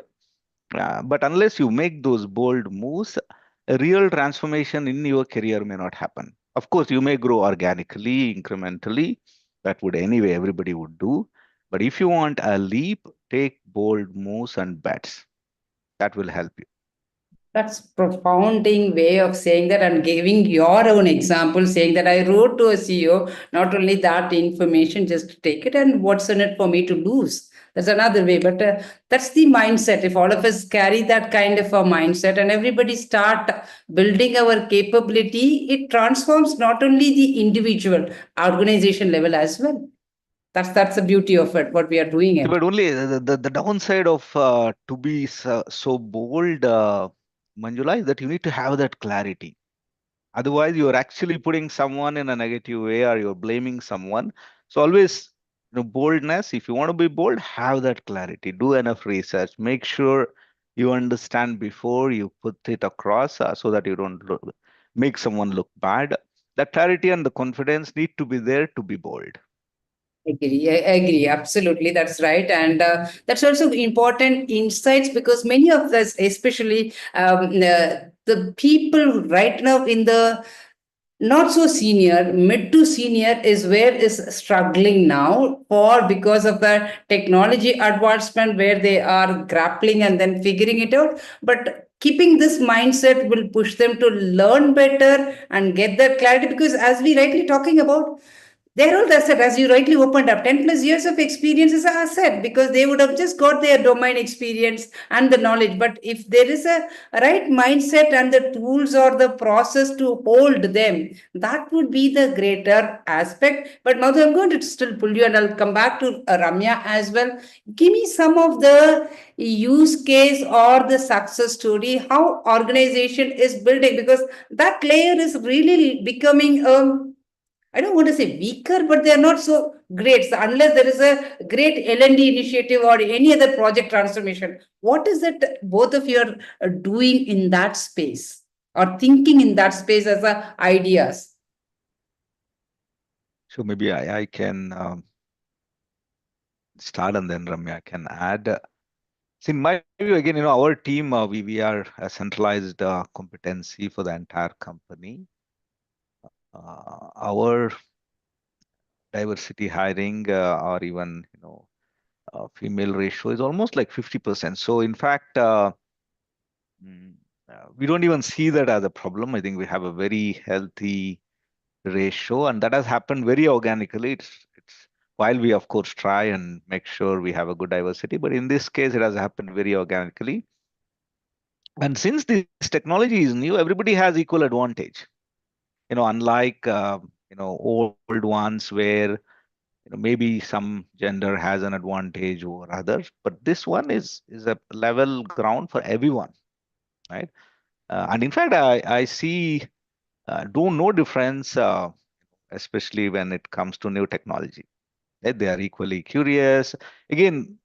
But unless you make those bold moves, a real transformation in your career may not happen. Of course, you may grow organically, incrementally. That would anyway, everybody would do. But if you want a leap, take bold moves and bets. That will help you. That's profounding way of saying that and giving your own example, saying that I wrote to a CEO, not only that information, just take it and what's in it for me to lose. That's another way, but that's the mindset. If all of us carry that kind of a mindset and everybody start building our capability, it transforms not only the individual, organization level as well. That's the beauty of it, what we are doing Yeah, it. but only the downside of to be so bold, Manjula, is that you need to have that clarity. Otherwise, you're actually putting someone in a negative way or you're blaming someone. So always, boldness, if you want to be bold, have that clarity. Do enough research. Make sure you understand before you put it across so that you don't make someone look bad. That clarity and the confidence need to be there to be bold. I agree. Absolutely, that's right, and that's also important insights because many of us, especially the people right now in the not so senior, mid to senior is where is struggling now for because of the technology advancement where they are grappling and then figuring it out. But keeping this mindset will push them to learn better and get that clarity because as we rightly talking about they're all asset, as you rightly opened up. 10 plus years of experience is an asset because they would have just got their domain experience and the knowledge. But if there is a right mindset and the tools or the process to hold them, that would be the greater aspect. But now I'm going to still pull you and I'll come back to Ramya as well. Give me some of the use case or the success story, how organization is building because that layer is really becoming I don't want to say weaker, but they are not so great. So unless there is a great L&D initiative or any other project transformation, what is it both of you are doing in that space or thinking in that space as ideas? So maybe I can start and then Ramya can add. So in my view, again, our team, we are a centralized competency for the entire company. Our diversity hiring or even, female ratio is almost like 50%. So in fact, mm, we don't even see that as a problem. I think we have a very healthy ratio, and that has happened very organically. It's while we of course try and make sure we have a good diversity, but in this case, it has happened very organically. And since this technology is new, everybody has equal advantage. Unlike old ones where maybe some gender has an advantage over others, but this one is a level ground for everyone, right? And in fact, I see don't no difference, especially when it comes to new technology. Right? They are equally curious. Again,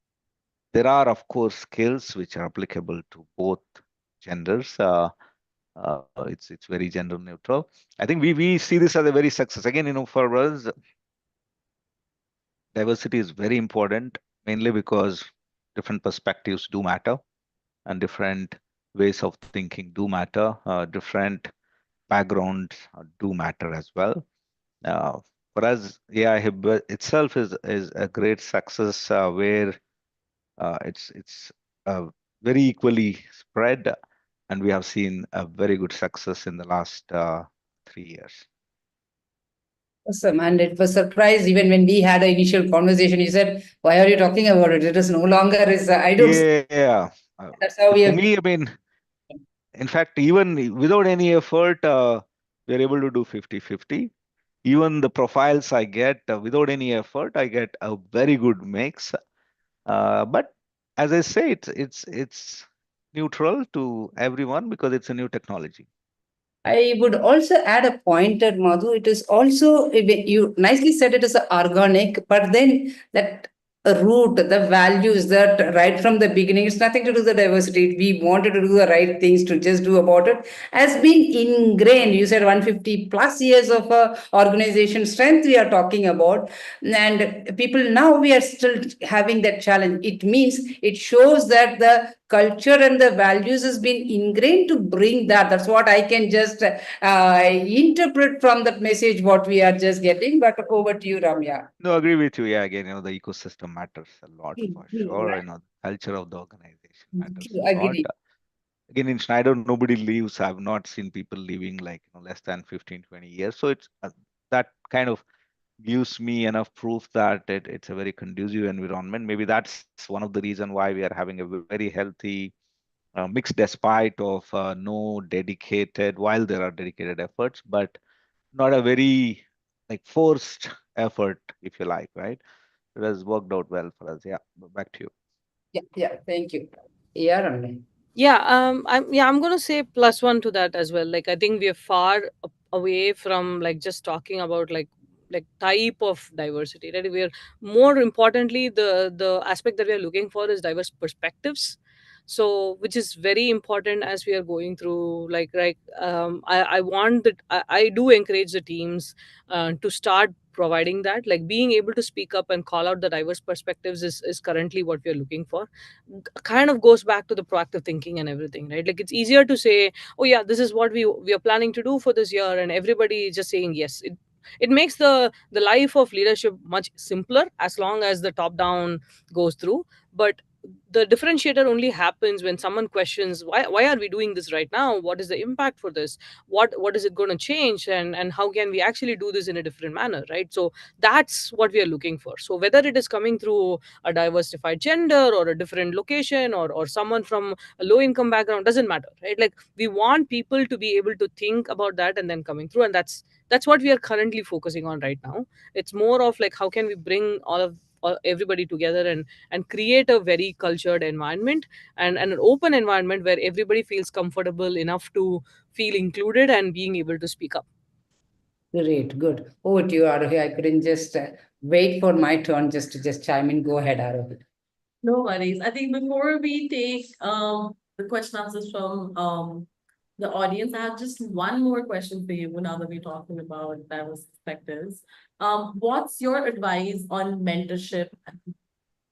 there are of course skills which are applicable to both genders. It's very gender neutral. I think we see this as a very success. Again, for us, diversity is very important, mainly because different perspectives do matter and different ways of thinking do matter. Different backgrounds do matter as well. Uh, for us, AI Hub itself is a great success where it's very equally spread, and we have seen a very good success in the last 3 years. Awesome. And it was surprised even when we had an initial conversation. You said, "Why are you talking about it? It is no longer is. I don't." Yeah. That's how we For have. me, I mean, in fact, even without any effort, we're able to do 50-50. Even the profiles I get, without any effort, I get a very good mix. But as I say, it's neutral to everyone because it's a new technology. I would also add a point that Madhu, it is also, you nicely said it is organic, but then that root, the values that right from the beginning, it's nothing to do with the diversity. We wanted to do the right things to just do about it, has been ingrained. You said 150 plus years of organization strength we are talking about. And people now we are still having that challenge. It means it shows that the culture and the values has been ingrained to bring that. That's what I can just interpret from that message what we are just getting. But over to you, Ramya. No, agree with you. Yeah, again, the ecosystem matters a lot for sure. Right. The culture of the organization matters a lot. Agree. Again, in Schneider, nobody leaves. I've not seen people leaving like less than 15, 20 years. So it's that kind of gives me enough proof that it's a very conducive environment. Maybe that's one of the reason why we are having a very healthy mix, despite of no dedicated, while there are dedicated efforts, but not a very like forced effort, if you like, right? It has worked out well for us. Yeah, back to you. Yeah. Thank you. Yeah, Ramya. I'm gonna say plus one to that as well. Like I think we are far away from like just talking about like type of diversity, right? We're more importantly the aspect that we are looking for is diverse perspectives. So which is very important as we are going through I want that I do encourage the teams to start providing that, like being able to speak up and call out the diverse perspectives is currently what we are looking for. Kind of goes back to the proactive thinking and everything, right? Like it's easier to say, oh yeah, this is what we are planning to do for this year, and everybody is just saying yes. It makes the life of leadership much simpler as long as the top down goes through. But the differentiator only happens when someone questions, why are we doing this right now? What is the impact for this? What is it going to change, and how can we actually do this in a different manner, right? So that's what we are looking for. So whether it is coming through a diversified gender or a different location, or someone from a low income background, doesn't matter, right? Like we want people to be able to think about that and then coming through, and that's what we are currently focusing on right now. It's more of like how can we bring everybody together and create a very cultured environment, and an open environment where everybody feels comfortable enough to feel included and being able to speak up. Great. Good. Over to you, Arohi. I couldn't just wait for my turn just to just chime in. Go ahead, Arohi. No worries. I think before we take the question answers from the audience, I have just one more question for you now that we're talking about diverse perspectives. What's your advice on mentorship,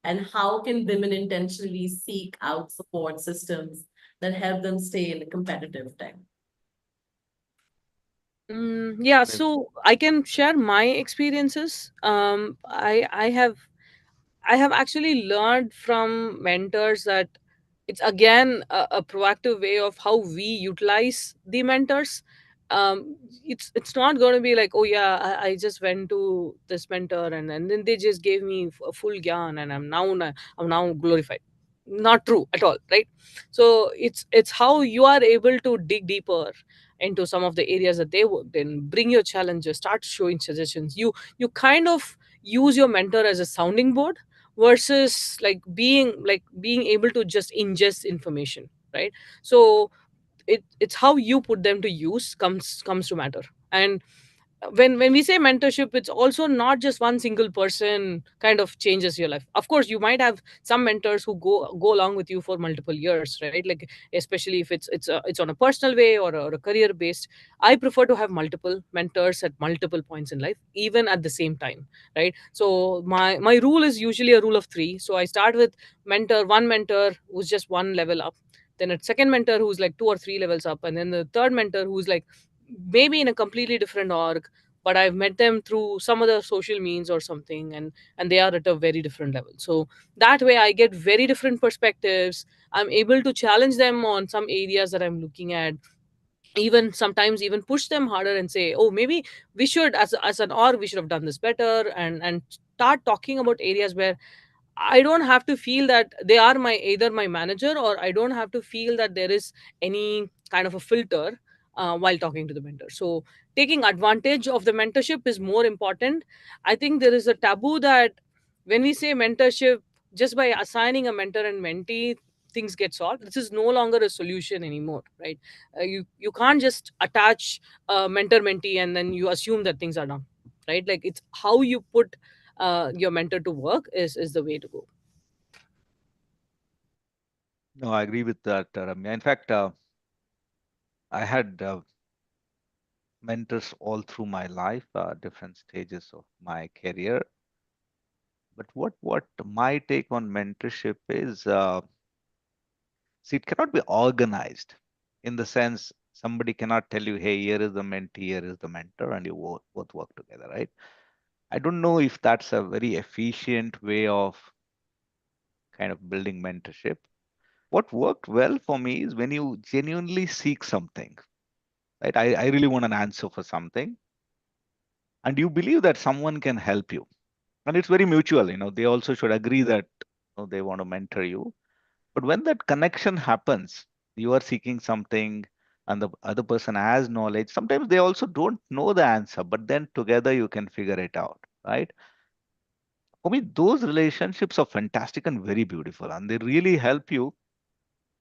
and how can women intentionally seek out support systems that help them stay in a competitive tech? Yeah, so I can share my experiences. I have actually learned from mentors that it's again a proactive way of how we utilize the mentors. It's not going to be like, oh yeah, I just went to this mentor, and then they just gave me a full gyan and I'm now glorified. Not true at all, right? So it's how you are able to dig deeper into some of the areas that they worked in, bring your challenges, start showing suggestions. You kind of use your mentor as a sounding board versus like being able to just ingest information, right? So it's how you put them to use comes to matter. And when we say mentorship, it's also not just one single person kind of changes your life. Of course you might have some mentors who go along with you for multiple years, right? Like especially if it's on a personal way or a career based. I prefer to have multiple mentors at multiple points in life, even at the same time, right? So my rule is usually a rule of three. So I start with one mentor who's just one level up, then a second mentor who's like two or three levels up, and then the third mentor who's like maybe in a completely different org, but I've met them through some other social means or something, and they are at a very different level. So that way I get very different perspectives. I'm able to challenge them on some areas that I'm looking at, even sometimes even push them harder and say, oh, maybe we should, as an org, we should have done this better, and start talking about areas where I don't have to feel that they are my either my manager, or I don't have to feel that there is any kind of a filter while talking to the mentor. So taking advantage of the mentorship is more important. I think there is a taboo that when we say mentorship, just by assigning a mentor and mentee, things get solved. This is no longer a solution anymore, right? You can't just attach a mentor mentee and then you assume that things are done, right? Like, it's how you put your mentor to work is the way to go. No, I agree with that, Ramya. In fact, I had mentors all through my life, different stages of my career. But what my take on mentorship is, see, it cannot be organized in the sense somebody cannot tell you, hey, here is the mentee, here is the mentor, and you both work together, right? I don't know if that's a very efficient way of kind of building mentorship. What worked well for me is when you genuinely seek something, right? I really want an answer for something, and you believe that someone can help you. And it's very mutual, they also should agree that they want to mentor you. But when that connection happens, you are seeking something and the other person has knowledge. Sometimes they also don't know the answer, but then together you can figure it out, right? For me, those relationships are fantastic and very beautiful, and they really help you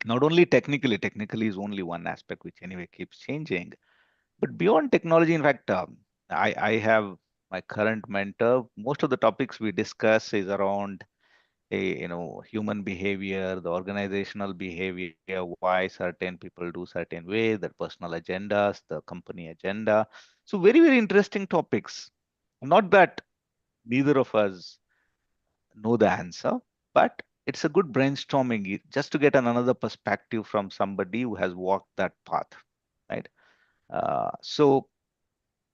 not only technically. Technically is only one aspect which anyway keeps changing, but beyond technology. In fact, I have my current mentor. Most of the topics we discuss is around human behavior, the organizational behavior, why certain people do certain way, their personal agendas, the company agenda. So very, very interesting topics. Not that neither of us know the answer, but it's a good brainstorming just to get another perspective from somebody who has walked that path, right? So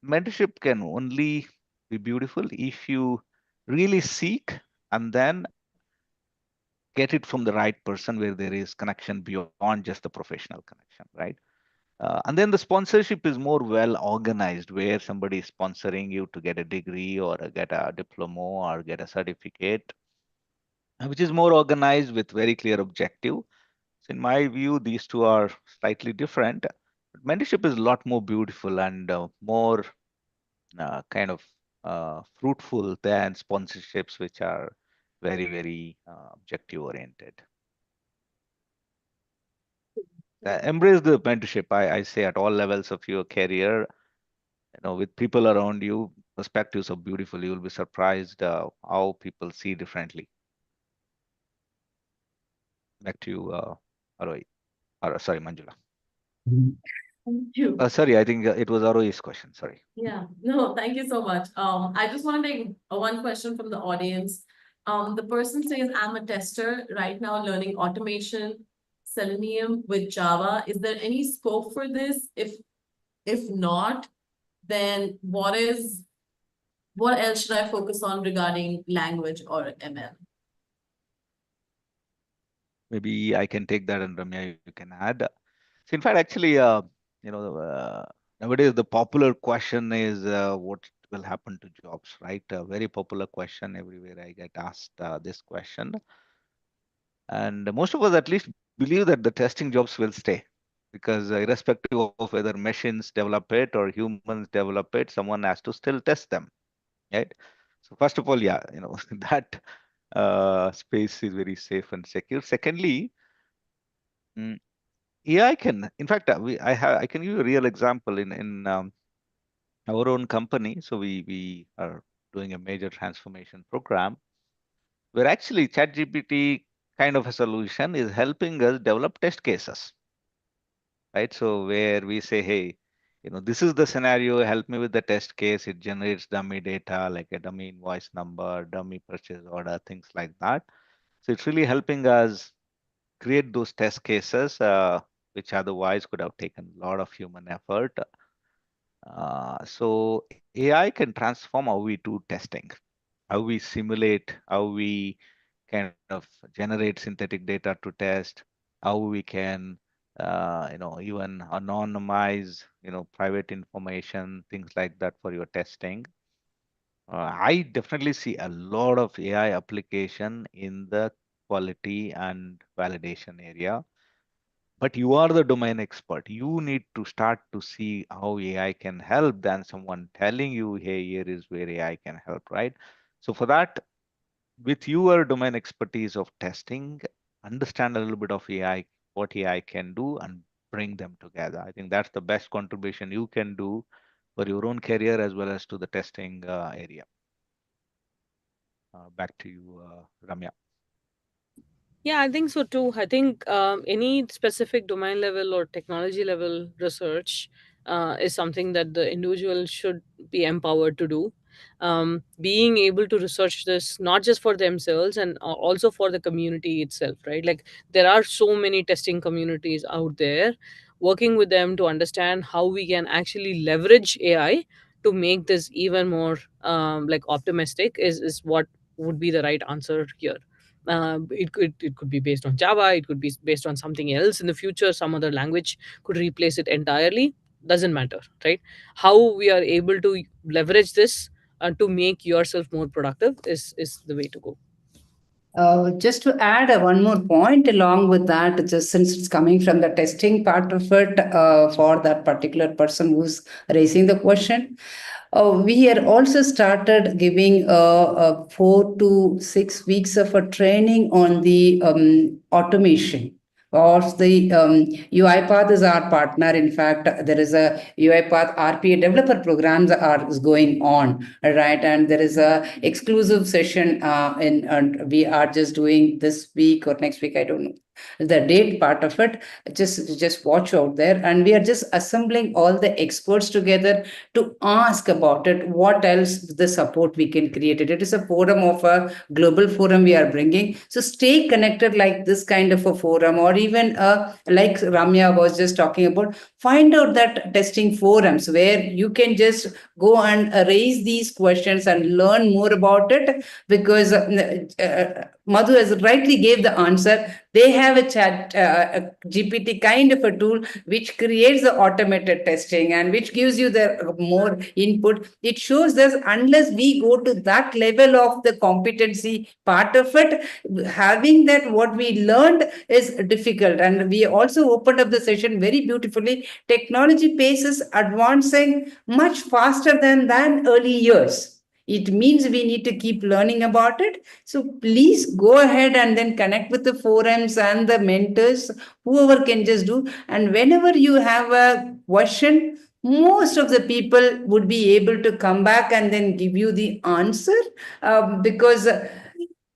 mentorship can only be beautiful if you really seek and then get it from the right person where there is connection beyond just the professional connection, right? And then the sponsorship is more well organized, where somebody is sponsoring you to get a degree or get a diploma or get a certificate, which is more organized with very clear objective. So in my view, these two are slightly different. But mentorship is a lot more beautiful and more kind of fruitful than sponsorships, which are very, very objective oriented. Embrace the mentorship. I say at all levels of your career, with people around you, perspectives are beautiful. You will be surprised how people see differently. Back to you, Aroy. Or, sorry, Manjula. Thank you. Sorry, I think it was Aroy's question. Sorry. Yeah, no, thank you so much. I just want to take one question from the audience. The person says, I'm a tester right now learning automation, Selenium with Java. Is there any scope for this? If not, then what else should I focus on regarding language or ML? Maybe I can take that, and Ramya, you can add. So in fact, actually, you know, nowadays the popular question is what will happen to jobs, right? A very popular question everywhere. I get asked this question, and most of us at least believe that the testing jobs will stay, because irrespective of whether machines develop it or humans develop it, someone has to still test them, right? So first of all, yeah, that space is very safe and secure. Secondly, mm, AI can, in fact, I can give you a real example in our own company. So we are doing a major transformation program where actually ChatGPT kind of a solution is helping us develop test cases, right? So where we say, hey, this is the scenario, help me with the test case. It generates dummy data like a dummy invoice number, dummy purchase order, things like that. So it's really helping us create those test cases, which otherwise could have taken a lot of human effort. So AI can transform how we do testing, how we simulate, how we kind of generate synthetic data to test, how we can, even anonymize, private information, things like that for your testing. I definitely see a lot of AI application in the quality and validation area. But you are the domain expert. You need to start to see how AI can help than someone telling you, hey, here is where AI can help, right? So for that, with your domain expertise of testing, understand a little bit of AI, what AI can do, and bring them together. I think that's the best contribution you can do for your own career as well as to the testing area. Back to you, Ramya. Yeah, I think so too. I think any specific domain level or technology level research is something that the individual should be empowered to do. Being able to research this not just for themselves and also for the community itself, right? Like there are so many testing communities out there. Working with them to understand how we can actually leverage AI to make this even more like optimistic is what would be the right answer here. It could be based on Java, it could be based on something else in the future, some other language could replace it entirely. Doesn't matter, right? How we are able to leverage this to make yourself more productive is the way to go. Just to add one more point along with that, just since it's coming from the testing part of it, for that particular person who's raising the question, we had also started giving 4 to 6 weeks of a training on the automation of the UiPath is our partner. In fact, there is a UiPath RPA developer programs are is going on, right? And there is a exclusive session and we are just doing this week or next week. I don't know the date part of it. Just watch out there, and we are just assembling all the experts together to ask about it. What else the support we can create it. It is a forum of a global forum we are bringing. So stay connected like this kind of a forum, or even like Ramya was just talking about. Find out that testing forums where you can just go and raise these questions and learn more about it, because Madhu has rightly gave the answer. They have a chat a GPT kind of a tool which creates the automated testing and which gives you the more input. It shows that unless we go to that level of the competency part of it, having that what we learned is difficult. And we also opened up the session very beautifully. Technology pace is advancing much faster than early years. It means we need to keep learning about it. So please go ahead and then connect with the forums and the mentors, whoever can just do. And whenever you have a question, most of the people would be able to come back and then give you the answer, because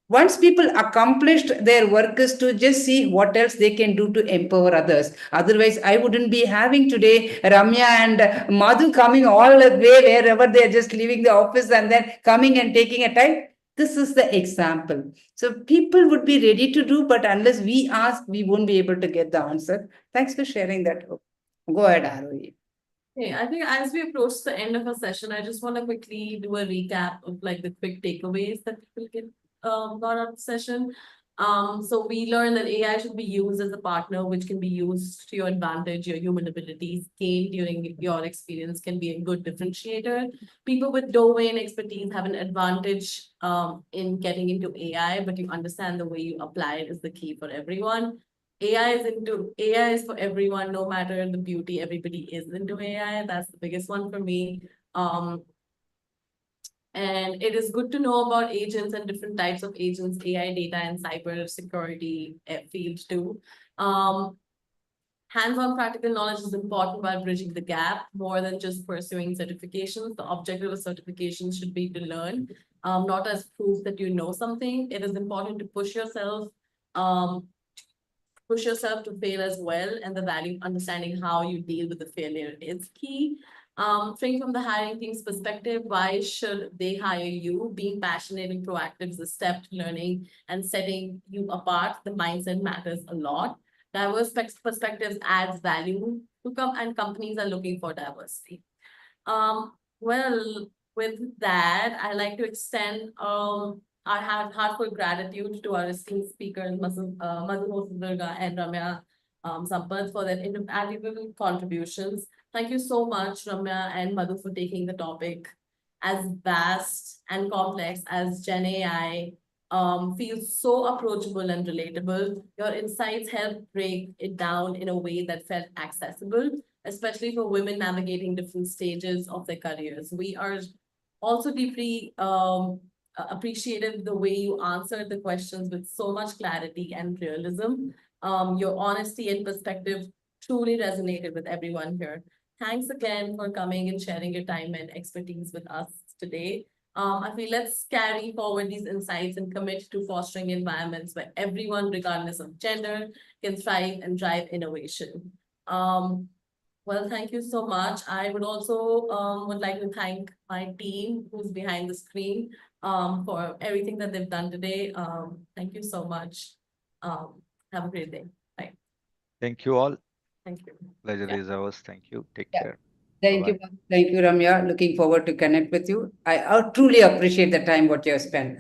once people accomplished their work is to just see what else they can do to empower others. Otherwise, I wouldn't be having today Ramya and Madhu coming all the way wherever they're just leaving the office and then coming and taking a time. This is the example. So people would be ready to do, but unless we ask, we won't be able to get the answer. Thanks for sharing that. Go ahead, Arohi. Okay, I think as we approach the end of our session, I just want to quickly do a recap of like the quick takeaways that people get got out of the session. So we learned that AI should be used as a partner, which can be used to your advantage. Your human abilities gained during your experience can be a good differentiator. People with domain expertise have an advantage in getting into AI, but you understand the way you apply it is the key for everyone. AI is for everyone, no matter the beauty. Everybody is into AI. That's the biggest one for me. And it is good to know about agents and different types of agents, AI data and cyber security field too. Hands-on practical knowledge is important while bridging the gap, more than just pursuing certifications. The objective of certifications should be to learn, not as proof that you know something. It is important to um, push yourself to fail as well, and the value of understanding how you deal with the failure is key. Think from the hiring team's perspective, why should they hire you? Being passionate and proactive is a step to learning and setting you apart. The mindset matters a lot. Diverse perspectives adds value to come, and companies are looking for diversity. Well, with that, I'd like to extend our heartfelt gratitude to our esteemed speakers, Madhu Durga and Ramya Sampath, for their invaluable contributions. Thank you so much, Ramya and Madhu, for taking the topic as vast and complex as Gen AI. Feels so approachable and relatable. Your insights help break it down in a way that felt accessible, especially for women navigating different stages of their careers. We are also deeply appreciated the way you answered the questions with so much clarity and realism. Your honesty and perspective truly resonated with everyone here. Thanks again for coming and sharing your time and expertise with us today. I feel let's carry forward these insights and commit to fostering environments where everyone, regardless of gender, can thrive and drive innovation. Um, well, thank you so much. I would also would like to thank my team who's behind the screen for everything that they've done today. Thank you so much. Have a great day. Bye. Thank you all. Thank you. Pleasure Yeah. is ours. Thank you. Take Yeah. care. Thank Bye-bye. you. Thank you, Ramya. Looking forward to connect with you. I truly appreciate the time what you have spent.